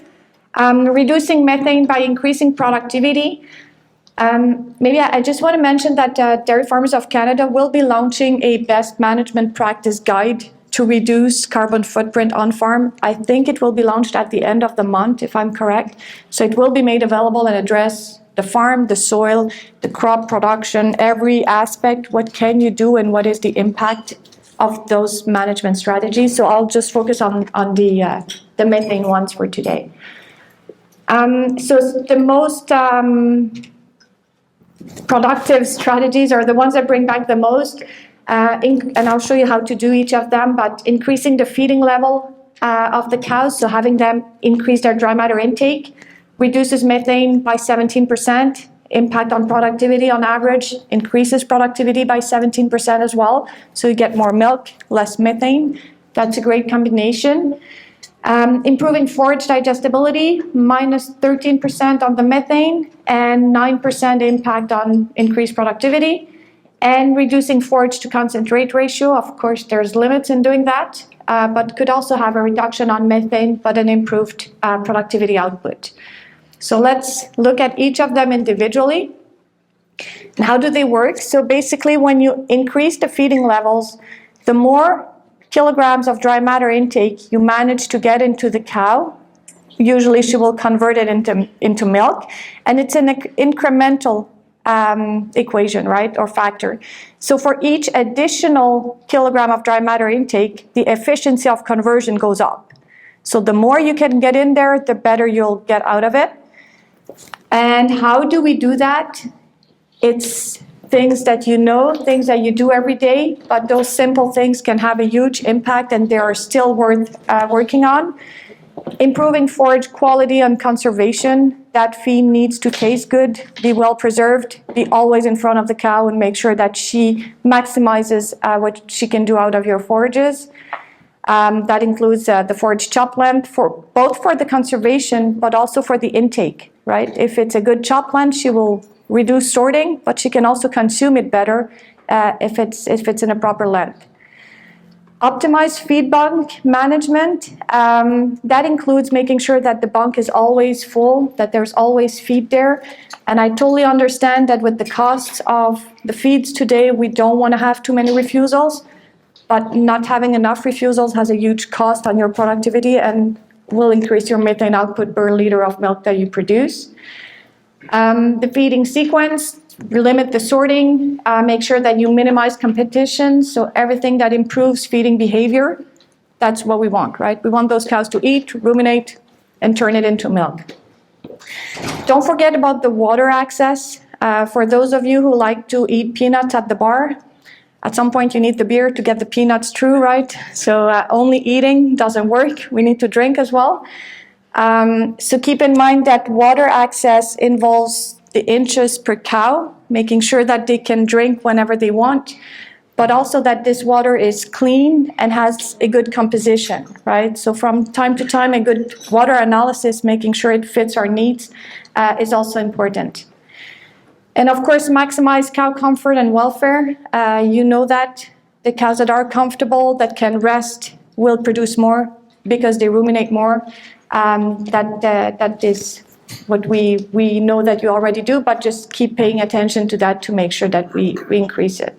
reducing methane by increasing productivity. Maybe I just want to mention that Dairy Farmers of Canada will be launching a best management practice guide to reduce carbon footprint on farm. I think it will be launched at the end of the month, if I'm correct. So it will be made available and address the farm, the soil, the crop production, every aspect. What can you do and what is the impact of those management strategies? So I'll just focus on the methane ones for today. So the most productive strategies are the ones that bring back the most, and I'll show you how to do each of them, but increasing the feeding level of the cows, so having them increase their dry matter intake, reduces methane by 17%, impact on productivity on average, increases productivity by 17% as well. So you get more milk, less methane. That's a great combination. Improving forage digestibility, minus 13% on the methane and 9% impact on increased productivity. And reducing forage to concentrate ratio, of course, there's limits in doing that, but could also have a reduction on methane, but an improved productivity output. So let's look at each of them individually. And how do they work? So basically, when you increase the feeding levels, the more kilograms of dry matter intake you manage to get into the cow, usually she will convert it into milk, and it's an incremental equation, right, or factor. So for each additional kilogram of dry matter intake, the efficiency of conversion goes up. So the more you can get in there, the better you'll get out of it. And how do we do that? It's things that you know, things that you do every day, but those simple things can have a huge impact, and they are still worth working on. Improving forage quality and conservation. That feed needs to taste good, be well preserved, be always in front of the cow, and make sure that she maximizes what she can do out of your forages. That includes the forage chop length, both for the conservation, but also for the intake, right? If it's a good chop length, she will reduce sorting, but she can also consume it better if it's in a proper length. Optimized feed bunk management, that includes making sure that the bunk is always full, that there's always feed there. And I totally understand that with the costs of the feeds today, we don't want to have too many refusals, but not having enough refusals has a huge cost on your productivity and will increase your methane output per liter of milk that you produce. The feeding sequence, limit the sorting, make sure that you minimize competition, so everything that improves feeding behavior, that's what we want, right? We want those cows to eat, ruminate, and turn it into milk. Don't forget about the water access. For those of you who like to eat peanuts at the bar, at some point you need the beer to get the peanuts through, right? So only eating doesn't work. We need to drink as well. So keep in mind that water access involves the inches per cow, making sure that they can drink whenever they want, but also that this water is clean and has a good composition, right? So from time to time, a good water analysis, making sure it fits our needs, is also important. And of course, maximize cow comfort and welfare. You know that the cows that are comfortable, that can rest, will produce more because they ruminate more. That is what we know that you already do, but just keep paying attention to that to make sure that we increase it.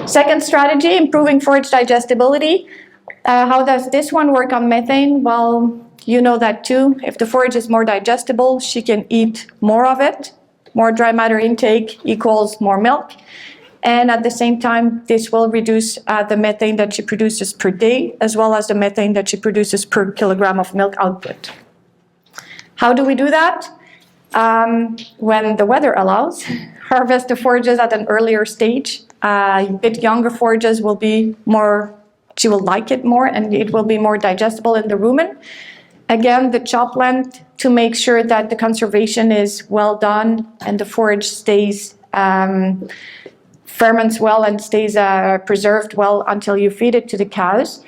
Second strategy, improving forage digestibility. How does this one work on methane? Well, you know that too. If the forage is more digestible, she can eat more of it. More dry matter intake equals more milk. And at the same time, this will reduce the methane that she produces per day, as well as the methane that she produces per kilogram of milk output. How do we do that? When the weather allows, harvest the forages at an earlier stage. A bit younger forages will be more, she will like it more, and it will be more digestible in the rumen. Again, the chop length to make sure that the conservation is well done and the forage stays, ferments well and stays preserved well until you feed it to the cows.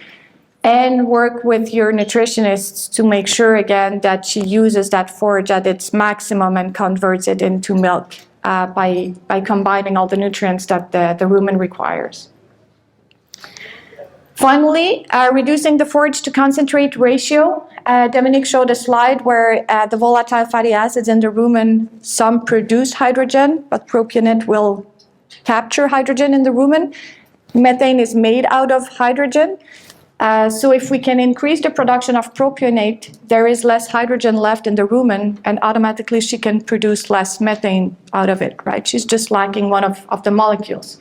And work with your nutritionists to make sure, again, that she uses that forage at its maximum and converts it into milk by combining all the nutrients that the rumen requires. Finally, reducing the forage to concentrate ratio. Dominique showed a slide where the volatile fatty acids in the rumen, some produce hydrogen, but propionate will capture hydrogen in the rumen. Methane is made out of hydrogen. So if we can increase the production of propionate, there is less hydrogen left in the rumen, and automatically she can produce less methane out of it, right? She's just lacking one of the molecules.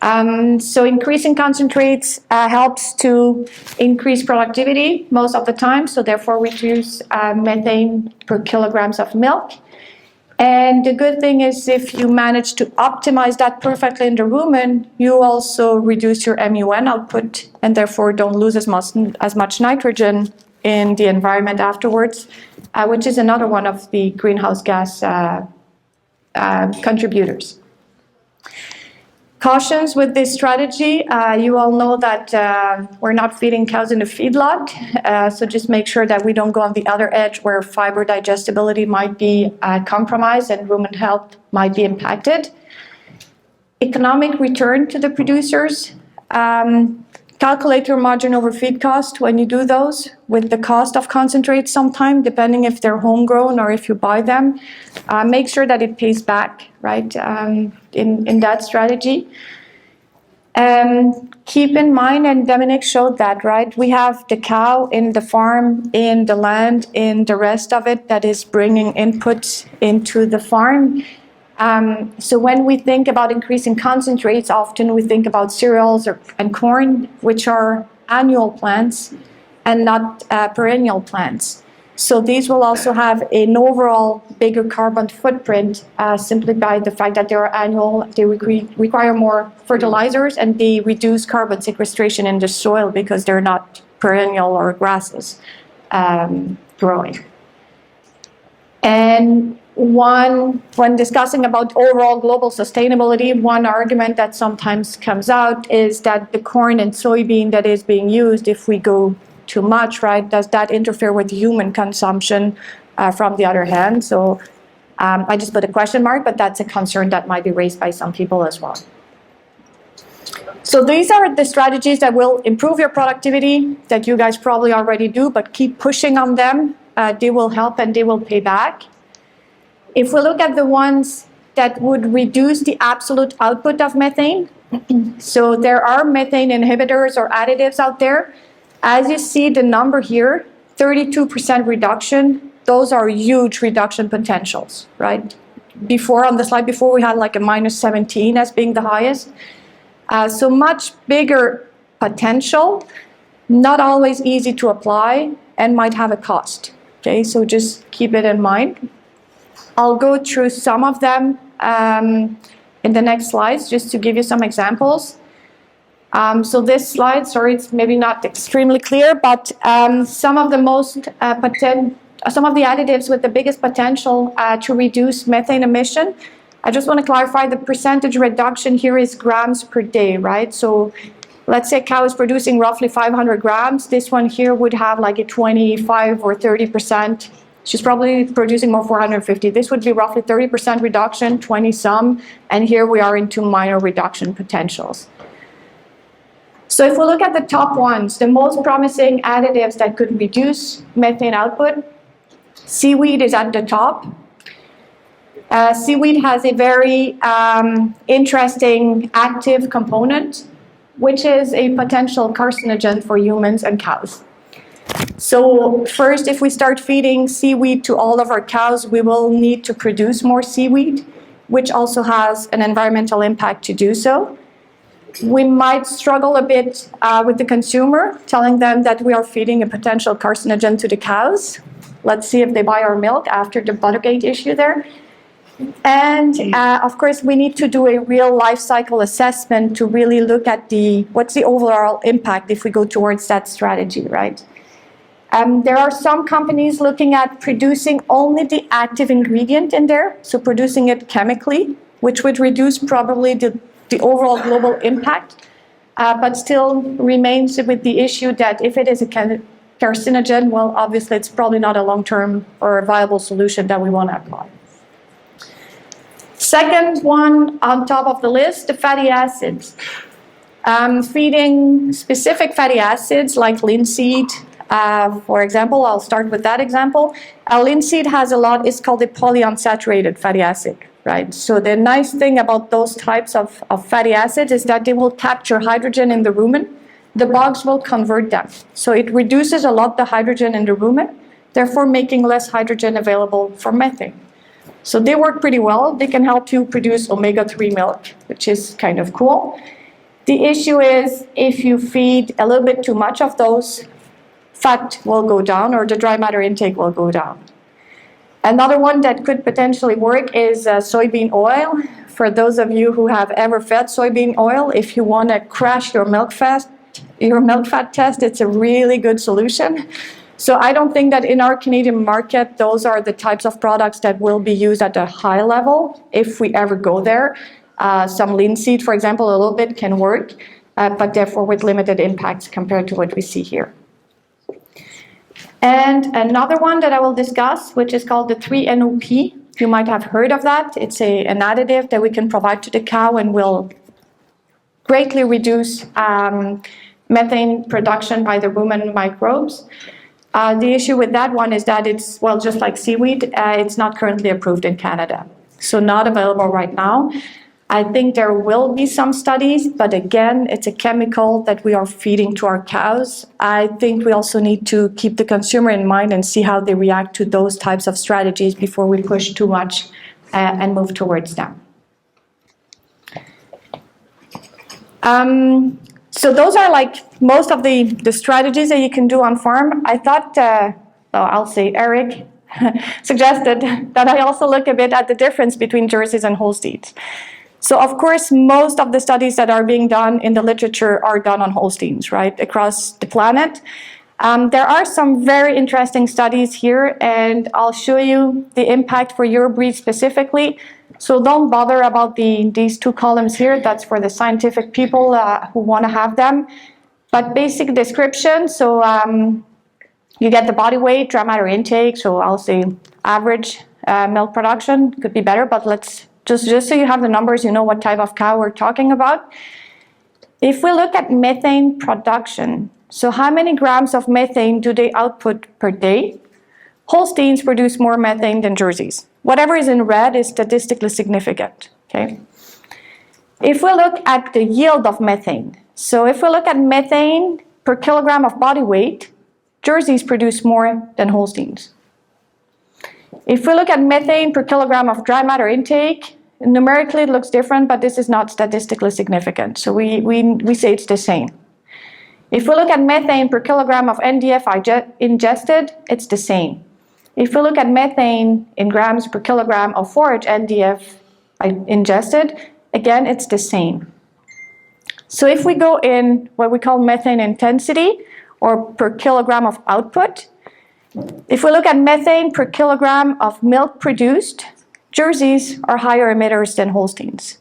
So increasing concentrates helps to increase productivity most of the time, so therefore reduce methane per kilograms of milk. And the good thing is if you manage to optimize that perfectly in the rumen, you also reduce your MUN output and therefore don't lose as much nitrogen in the environment afterwards. which is another one of the greenhouse gas contributors. Cautions with this strategy, you all know that we're not feeding cows in a feedlot, so just make sure that we don't go on the other edge where fiber digestibility might be compromised and rumen health might be impacted. Economic return to the producers. Calculate your margin over feed cost when you do those with the cost of concentrate sometime, depending if they're homegrown or if you buy them. Make sure that it pays back, right, in that strategy. Keep in mind, and Dominic showed that, right, we have the cow in the farm, in the land, in the rest of it that is bringing inputs into the farm. So when we think about increasing concentrates, often we think about cereals and corn, which are annual plants and not perennial plants. So these will also have an overall bigger carbon footprint simply by the fact that they are annual, they require more fertilizers, and they reduce carbon sequestration in the soil because they're not perennial or grasses growing. And when discussing about overall global sustainability, one argument that sometimes comes out is that the corn and soybean that is being used, if we go too much, right, does that interfere with human consumption from the other hand? So I just put a question mark, but that's a concern that might be raised by some people as well. So these are the strategies that will improve your productivity that you guys probably already do, but keep pushing on them. They will help and they will pay back. If we look at the ones that would reduce the absolute output of methane, so there are methane inhibitors or additives out there. As you see the number here, 32% reduction, those are huge reduction potentials, right? Before, on the slide before, we had like a minus 17 as being the highest. So much bigger potential, not always easy to apply, and might have a cost, okay? So just keep it in mind. I'll go through some of them in the next slides, just to give you some examples. So this slide, sorry, it's maybe not extremely clear, but some of the additives with the biggest potential to reduce methane emission. I just want to clarify the percentage reduction here is grams per day, right? So let's say a cow is producing roughly 500 grams. This one here would have like a 25 or 30%. She's probably producing more 450. This would be roughly 30% reduction, 20 some, and here we are into minor reduction potentials. So if we look at the top ones, the most promising additives that could reduce methane output, seaweed is at the top. Seaweed has a very interesting active component, which is a potential carcinogen for humans and cows. So first, if we start feeding seaweed to all of our cows, we will need to produce more seaweed, which also has an environmental impact to do so. We might struggle a bit with the consumer, telling them that we are feeding a potential carcinogen to the cows. Let's see if they buy our milk after the Buttergate issue there. And of course, we need to do a real life cycle assessment to really look at what's the overall impact if we go towards that strategy, right? There are some companies looking at producing only the active ingredient in there, so producing it chemically, which would reduce probably the overall global impact, but still remains with the issue that if it is a carcinogen, well, obviously it's probably not a long-term or a viable solution that we want to apply. Second one on top of the list, the fatty acids. Feeding specific fatty acids like linseed, for example, I'll start with that example. Linseed has a lot, it's called a polyunsaturated fatty acid, right? So the nice thing about those types of fatty acids is that they will capture hydrogen in the rumen. The bogs will convert them. So it reduces a lot the hydrogen in the rumen, therefore making less hydrogen available for methane. So they work pretty well. They can help you produce omega-3 milk, which is kind of cool. The issue is if you feed a little bit too much of those, fat will go down or the dry matter intake will go down. Another one that could potentially work is soybean oil. For those of you who have ever fed soybean oil, if you want to crash your milk fat test, it's a really good solution. So I don't think that in our Canadian market, those are the types of products that will be used at a high level if we ever go there. Some linseed, for example, a little bit can work, but therefore with limited impacts compared to what we see here. And another one that I will discuss, which is called the 3-NOP. You might have heard of that. It's an additive that we can provide to the cow and will greatly reduce methane production by the rumen microbes. The issue with that one is that it's, well, just like seaweed, it's not currently approved in Canada. So not available right now. I think there will be some studies, but again, it's a chemical that we are feeding to our cows. I think we also need to keep the consumer in mind and see how they react to those types of strategies before we push too much and move towards them. So those are like most of the strategies that you can do on farm. I thought, I'll say Eric suggested that I also look a bit at the difference between Jerseys and Holsteins. So of course, most of the studies that are being done in the literature are done on Holsteins, right, across the planet. There are some very interesting studies here, and I'll show you the impact for your breed specifically. So don't bother about these two columns here. That's for the scientific people who want to have them. But basic description, so you get the body weight, dry matter intake, so I'll say average milk production, could be better, but let's just so you have the numbers, you know what type of cow we're talking about. If we look at methane production, so how many grams of methane do they output per day? Holsteins produce more methane than Jerseys. Whatever is in red is statistically significant, okay? If we look at the yield of methane, so if we look at methane per kilogram of body weight, Jerseys produce more than Holsteins. If we look at methane per kilogram of dry matter intake, numerically it looks different, but this is not statistically significant, so we say it's the same. If we look at methane per kilogram of NDF ingested, it's the same. If we look at methane in grams per kilogram of forage NDF ingested, again, it's the same. So if we go in what we call methane intensity, or per kilogram of output, if we look at methane per kilogram of milk produced, Jerseys are higher emitters than Holsteins.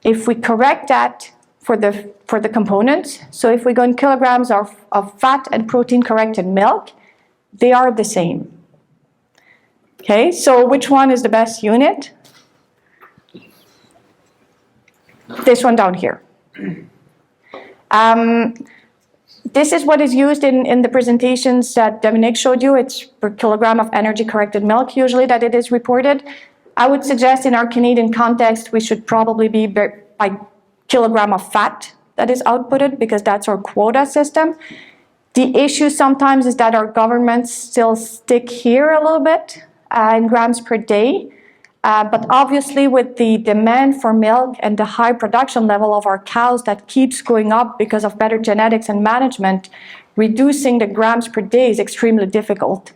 If we correct that for the components, so if we go in kilograms of fat and protein corrected milk, they are the same. Okay, so which one is the best unit? This one down here. This is what is used in the presentations that Dominique showed you. It's per kilogram of energy-corrected milk, usually, that it is reported. I would suggest in our Canadian context, we should probably be by kilogram of fat that is outputted, because that's our quota system. The issue sometimes is that our governments still stick here a little bit in grams per day. But obviously with the demand for milk and the high production level of our cows that keeps going up because of better genetics and management, reducing the grams per day is extremely difficult.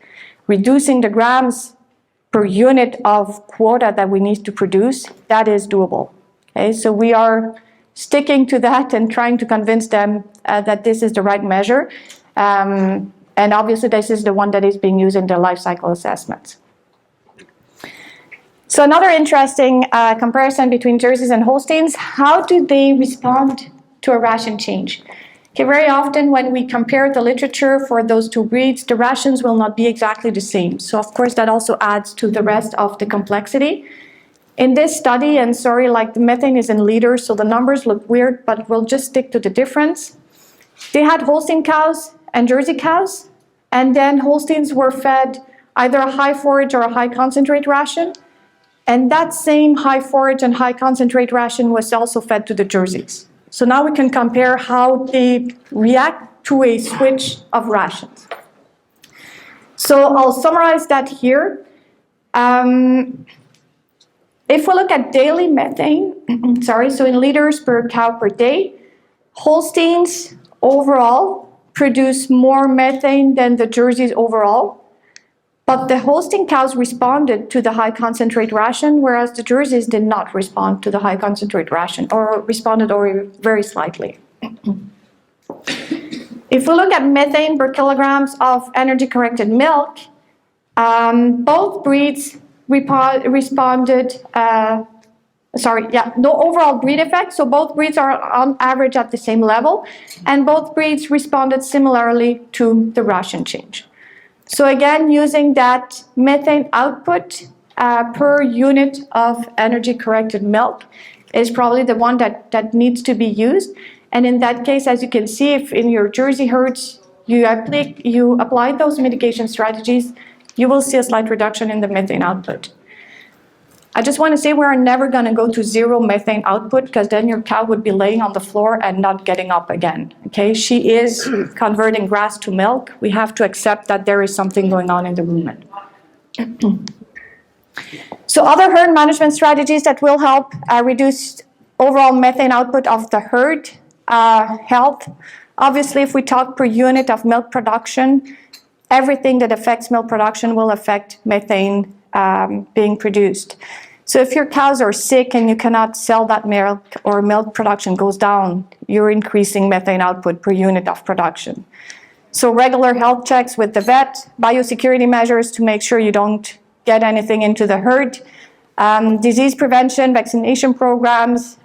Reducing the grams per unit of quota that we need to produce, that is doable. Okay, so we are sticking to that and trying to convince them that this is the right measure. And obviously this is the one that is being used in the life cycle assessments. So another interesting comparison between Jerseys and Holsteins, how do they respond to a ration change? Okay, very often when we compare the literature for those two breeds, the rations will not be exactly the same. So of course that also adds to the rest of the complexity. In this study, and sorry, like the methane is in liters, so the numbers look weird, but we'll just stick to the difference. They had Holstein cows and Jersey cows, and then Holsteins were fed either a high forage or a high concentrate ration. And that same high forage and high concentrate ration was also fed to the Jerseys. So now we can compare how they react to a switch of rations. So I'll summarize that here. If we look at daily methane, so in liters per cow per day, Holsteins overall produce more methane than the Jerseys overall. But the Holstein cows responded to the high concentrate ration, whereas the Jerseys did not respond to the high concentrate ration, or responded only very slightly. If we look at methane per kilograms of energy-corrected milk, both breeds responded, no overall breed effect, so both breeds are on average at the same level, and both breeds responded similarly to the ration change. So again, using that methane output per unit of energy-corrected milk is probably the one that needs to be used. And in that case, as you can see, if in your Jersey herds you apply those mitigation strategies, you will see a slight reduction in the methane output. I just want to say we're never going to go to zero methane output, because then your cow would be laying on the floor and not getting up again. Okay, she is converting grass to milk. We have to accept that there is something going on in the rumen. So other herd management strategies that will help reduce overall methane output of the herd health. Obviously, if we talk per unit of milk production, everything that affects milk production will affect methane being produced. So if your cows are sick and you cannot sell that milk, or milk production goes down, you're increasing methane output per unit of production. So regular health checks with the vet, biosecurity measures to make sure you don't get anything into the herd, disease prevention, vaccination programs,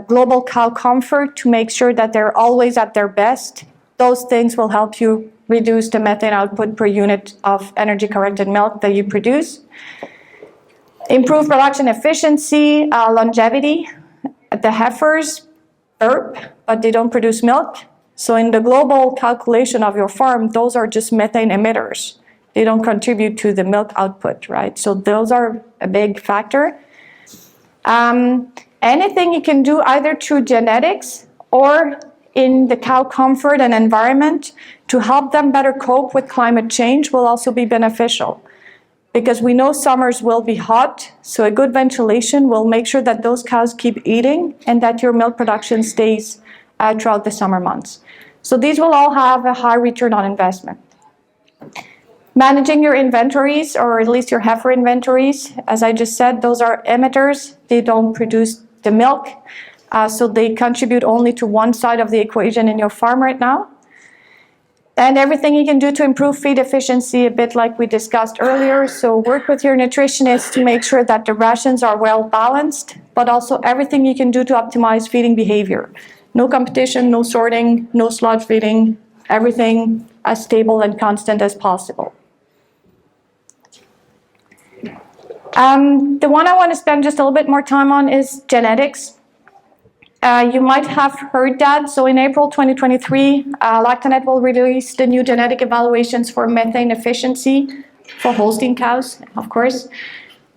global cow comfort to make sure that they're always at their best. Those things will help you reduce the methane output per unit of energy-corrected milk that you produce. Improve production efficiency, longevity. The heifers burp, but they don't produce milk. So in the global calculation of your farm, those are just methane emitters. They don't contribute to the milk output, right? So those are a big factor. Anything you can do either through genetics or in the cow comfort and environment to help them better cope with climate change will also be beneficial. Because we know summers will be hot, so a good ventilation will make sure that those cows keep eating and that your milk production stays throughout the summer months. So these will all have a high return on investment. Managing your inventories, or at least your heifer inventories, as I just said, those are emitters. They don't produce the milk, so they contribute only to one side of the equation in your farm right now. And everything you can do to improve feed efficiency, a bit like we discussed earlier. So work with your nutritionist to make sure that the rations are well balanced, but also everything you can do to optimize feeding behavior. No competition, no sorting, no sludge feeding, everything as stable and constant as possible. The one I want to spend just a little bit more time on is genetics. You might have heard that. So in April 2023, Lactanet will release the new genetic evaluations for methane efficiency for Holstein cows, of course.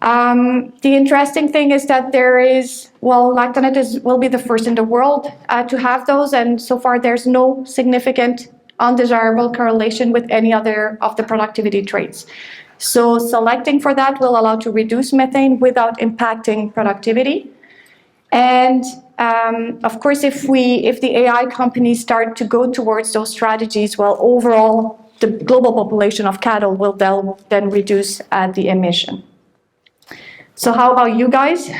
The interesting thing is that Lactanet will be the first in the world to have those, and so far there's no significant undesirable correlation with any other of the productivity traits. So selecting for that will allow to reduce methane without impacting productivity. And of course, if the AI companies start to go towards those strategies, well, overall, the global population of cattle will then reduce the emission. So how about you guys?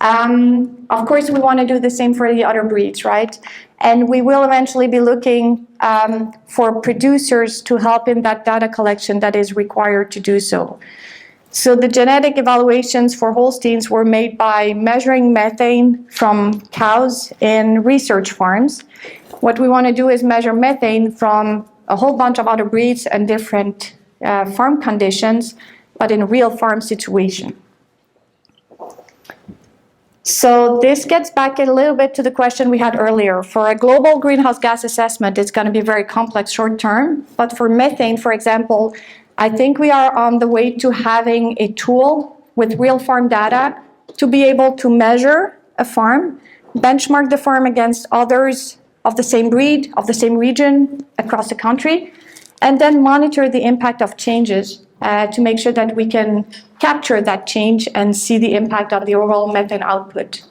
Of course, we want to do the same for the other breeds, right? And we will eventually be looking for producers to help in that data collection that is required to do so. So the genetic evaluations for Holsteins were made by measuring methane from cows in research farms. What we want to do is measure methane from a whole bunch of other breeds and different farm conditions, but in a real farm situation. So this gets back a little bit to the question we had earlier. For a global greenhouse gas assessment, it's going to be very complex short term. But for methane, for example, I think we are on the way to having a tool with real farm data to be able to measure a farm, benchmark the farm against others of the same breed, of the same region across the country, and then monitor the impact of changes to make sure that we can capture that change and see the impact of the overall methane output.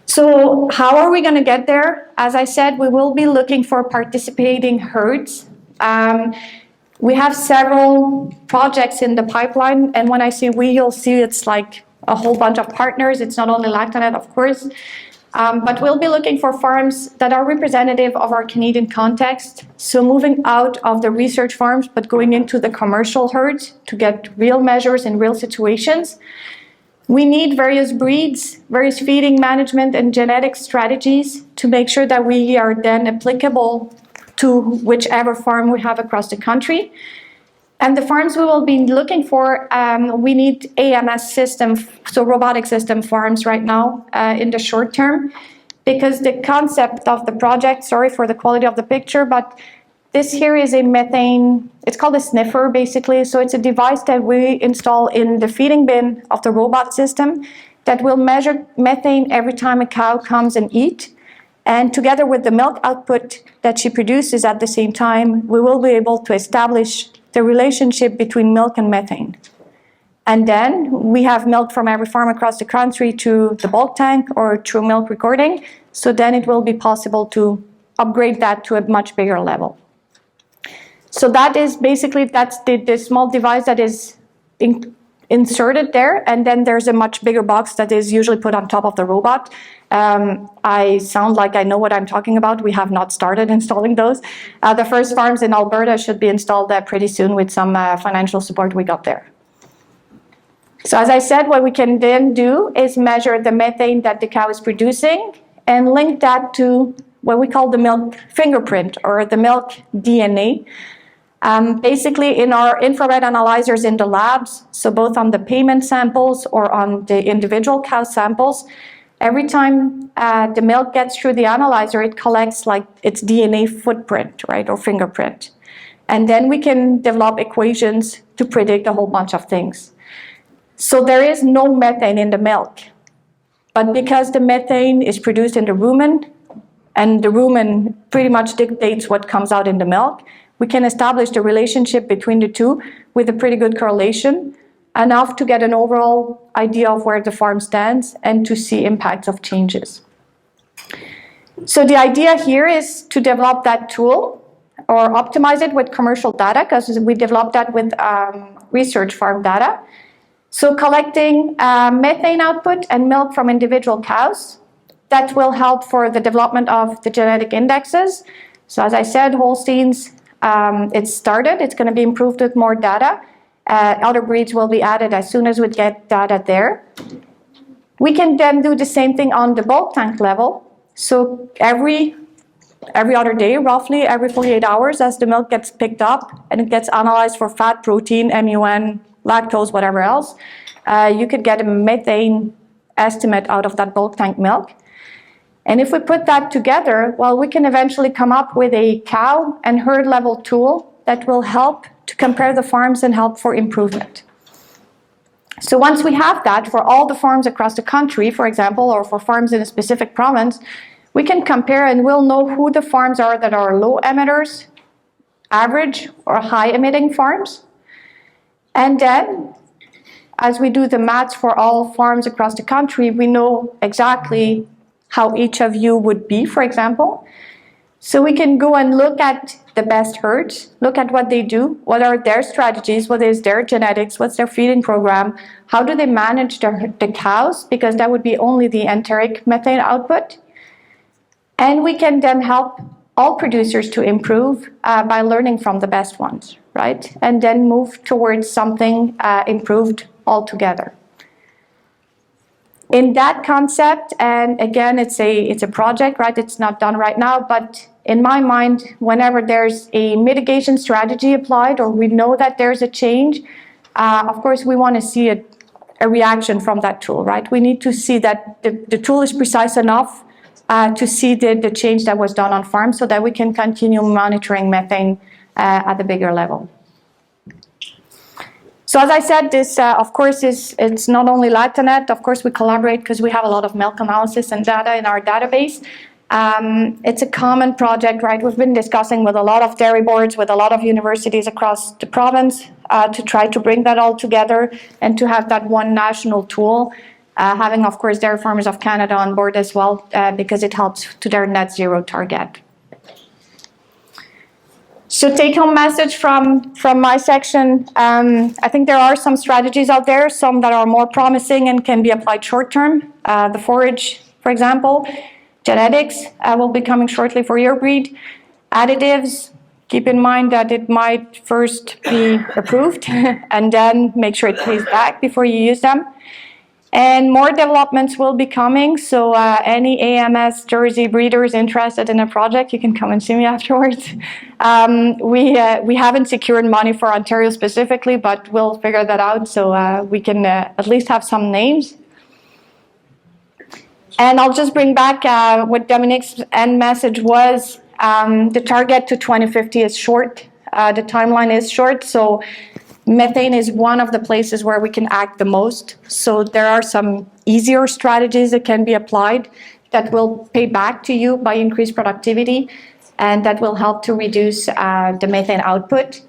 So how are we going to get there? As I said, we will be looking for participating herds. We have several projects in the pipeline, and when I say we, you'll see it's like a whole bunch of partners. It's not only Lactanet, of course. But we'll be looking for farms that are representative of our Canadian context. So moving out of the research farms, but going into the commercial herds to get real measures in real situations. We need various breeds, various feeding management and genetic strategies to make sure that we are then applicable to whichever farm we have across the country. And the farms we will be looking for, we need AMS system, so robotic system farms right now in the short term, because the concept of the project, sorry for the quality of the picture, but this here is a methane, it's called a sniffer basically. So it's a device that we install in the feeding bin of the robot system that will measure methane every time a cow comes and eats. And together with the milk output that she produces at the same time, we will be able to establish the relationship between milk and methane. And then we have milk from every farm across the country to the bulk tank or through milk recording. So then it will be possible to upgrade that to a much bigger level. So that is basically, that's the small device that is inserted there. And then there's a much bigger box that is usually put on top of the robot. I sound like I know what I'm talking about. We have not started installing those. The first farms in Alberta should be installed pretty soon with some financial support we got there. So as I said, what we can then do is measure the methane that the cow is producing and link that to what we call the milk fingerprint or the milk DNA. Basically, in our infrared analyzers in the labs, so both on the payment samples or on the individual cow samples, every time the milk gets through the analyzer, it collects like its DNA footprint, right, or fingerprint. And then we can develop equations to predict a whole bunch of things. So there is no methane in the milk. But because the methane is produced in the rumen, and the rumen pretty much dictates what comes out in the milk, we can establish the relationship between the two with a pretty good correlation, enough to get an overall idea of where the farm stands and to see impacts of changes. So the idea here is to develop that tool or optimize it with commercial data, because we developed that with research farm data. So collecting methane output and milk from individual cows, that will help for the development of the genetic indexes. So as I said, Holsteins, it's started, it's going to be improved with more data. Other breeds will be added as soon as we get data there. We can then do the same thing on the bulk tank level. So every other day, roughly every 48 hours, as the milk gets picked up and it gets analyzed for fat, protein, MUN, lactose, whatever else, you could get a methane estimate out of that bulk tank milk. And if we put that together, well, we can eventually come up with a cow and herd level tool that will help to compare the farms and help for improvement. So once we have that for all the farms across the country, for example, or for farms in a specific province, we can compare and we'll know who the farms are that are low emitters, average or high emitting farms. And then, as we do the maths for all farms across the country, we know exactly how each of you would be, for example. So we can go and look at the best herds, look at what they do, what are their strategies, what is their genetics, what's their feeding program, how do they manage the cows, because that would be only the enteric methane output. And we can then help all producers to improve by learning from the best ones, right? And then move towards something improved altogether. In that concept, and again, it's a project, right? It's not done right now, but in my mind, whenever there's a mitigation strategy applied or we know that there's a change, of course, we want to see a reaction from that tool, right? We need to see that the tool is precise enough to see the change that was done on farm so that we can continue monitoring methane at a bigger level. So as I said, this, of course, it's not only LATANet. Of course, we collaborate because we have a lot of milk analysis and data in our database. It's a common project, right? We've been discussing with a lot of dairy boards, with a lot of universities across the province to try to bring that all together and to have that one national tool, having, of course, Dairy Farmers of Canada on board as well, because it helps to their net zero target. So take-home message from my section, I think there are some strategies out there, some that are more promising and can be applied short-term. The forage for example. Genetics will be coming shortly for your breed. Additives, keep in mind that it might first be approved and then make sure it pays back before you use them. And more developments will be coming, so any AMS Jersey breeders interested in a project, you can come and see me afterwards. We haven't secured money for Ontario specifically, but we'll figure that out, so we can at least have some names. And I'll just bring back what Dominique's end message was. The target to 2050 is short. The timeline is short, so methane is one of the places where we can act the most. So there are some easier strategies that can be applied that will pay back to you by increased productivity, and that will help to reduce the methane output.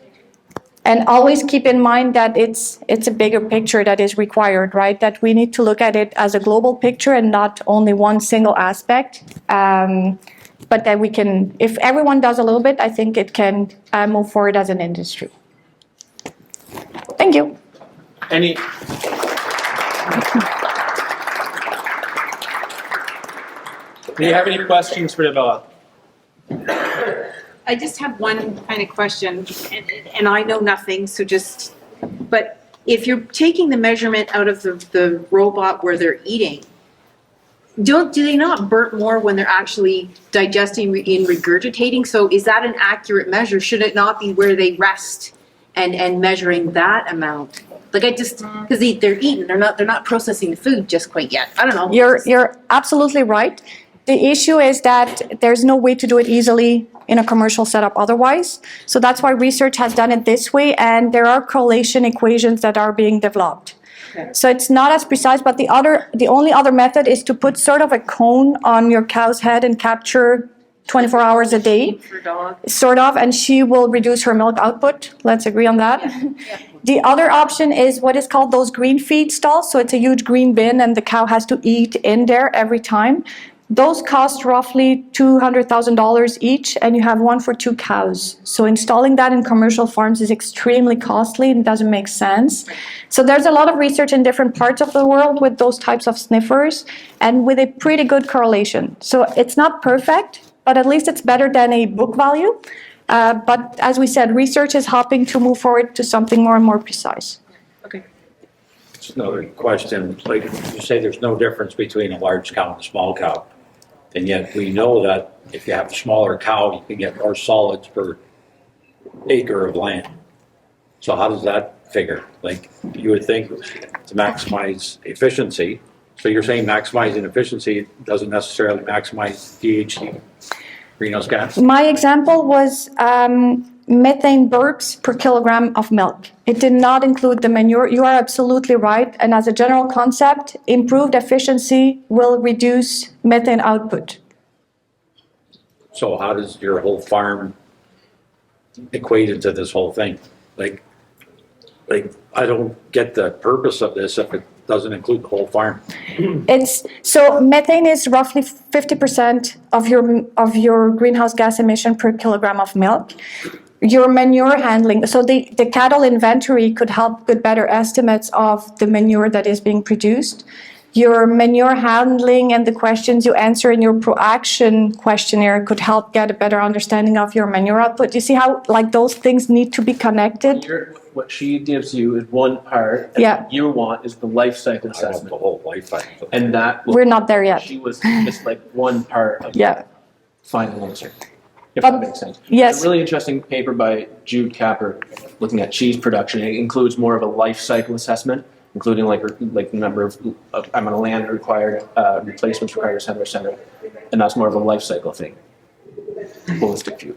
And always keep in mind that it's a bigger picture that is required, right? That we need to look at it as a global picture and not only one single aspect. But that we can, if everyone does a little bit, I think it can move forward as an industry. Thank you. Any? Do you have any questions for Devella? I just have one kind of question, and I know nothing, so just, but if you're taking the measurement out of the robot where they're eating, do they not burp more when they're actually digesting and regurgitating? So is that an accurate measure? Should it not be where they rest and measuring that amount? Like I just, because they're eating, they're not processing the food just quite yet. I don't know. You're absolutely right. The issue is that there's no way to do it easily in a commercial setup otherwise. So that's why research has done it this way, and there are correlation equations that are being developed. Okay. So it's not as precise, but the only other method is to put sort of a cone on your cow's head and capture 24 hours a day, For dog. sort of, and she will reduce her milk output. Let's agree on that. Yeah. The other option is what is called those green feed stalls. So it's a huge green bin and the cow has to eat in there every time. Those cost roughly $200,000 each, and you have one for 2 cows. So installing that in commercial farms is extremely costly and doesn't make sense. So there's a lot of research in different parts of the world with those types of sniffers and with a pretty good correlation. So it's not perfect, but at least it's better than a book value. But as we said, research is helping to move forward to something more and more precise. Okay. Just another question, like you say there's no difference between a large cow and a small cow. And yet we know that if you have a smaller cow, you can get more solids per acre of land. So how does that figure? Like you would think to maximize efficiency. So you're saying maximizing efficiency doesn't necessarily maximize GHG, greenhouse gas? My example was methane burps per kilogram of milk. It did not include the manure. You are absolutely right. And as a general concept, improved efficiency will reduce methane output. So how does your whole farm equate into this whole thing? Like I don't get the purpose of this if it doesn't include the whole farm. So methane is roughly 50% of your greenhouse gas emission per kilogram of milk. Your manure handling, so the cattle inventory could help with better estimates of the manure that is being produced. Your manure handling and the questions you answer in your ProAction questionnaire could help get a better understanding of your manure output. You see how like those things need to be connected? What she gives you is one part, and Yeah. what you want is the life cycle I want the assessment. whole life cycle. And that will, We're not there yet. she was just like one part of Yeah. the final answer, if But- that makes sense. yes. A really interesting paper by Jude Capper looking at cheese production. It includes more of a life cycle assessment, including like the number of amount of land required, replacements required, et cetera, and that's more of a life cycle thing. Holistic view.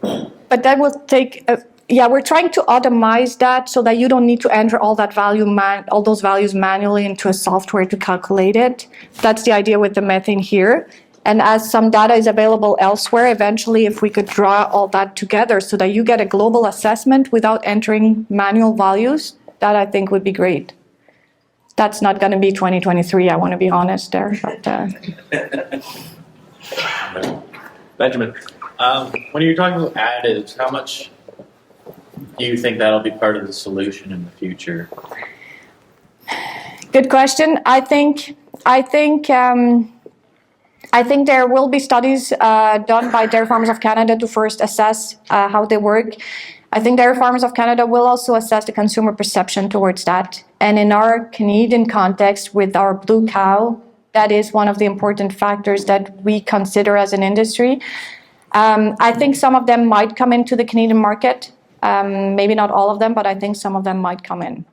But that will take, we're trying to automate that so that you don't need to enter all that all those values manually into a software to calculate it. That's the idea with the methane here. And as some data is available elsewhere, eventually if we could draw all that together so that you get a global assessment without entering manual values, that I think would be great. That's not going to be 2023, I want to be honest there. But, Benjamin. When you're talking about additives, how much do you think that'll be part of the solution in the future? good question. I think I think there will be studies done by Dairy Farmers of Canada to first assess how they work. I think Dairy Farmers of Canada will also assess the consumer perception towards that. And in our Canadian context with our blue cow, that is one of the important factors that we consider as an industry. I think some of them might come into the Canadian market. Maybe not all of them, but I think some of them might come in.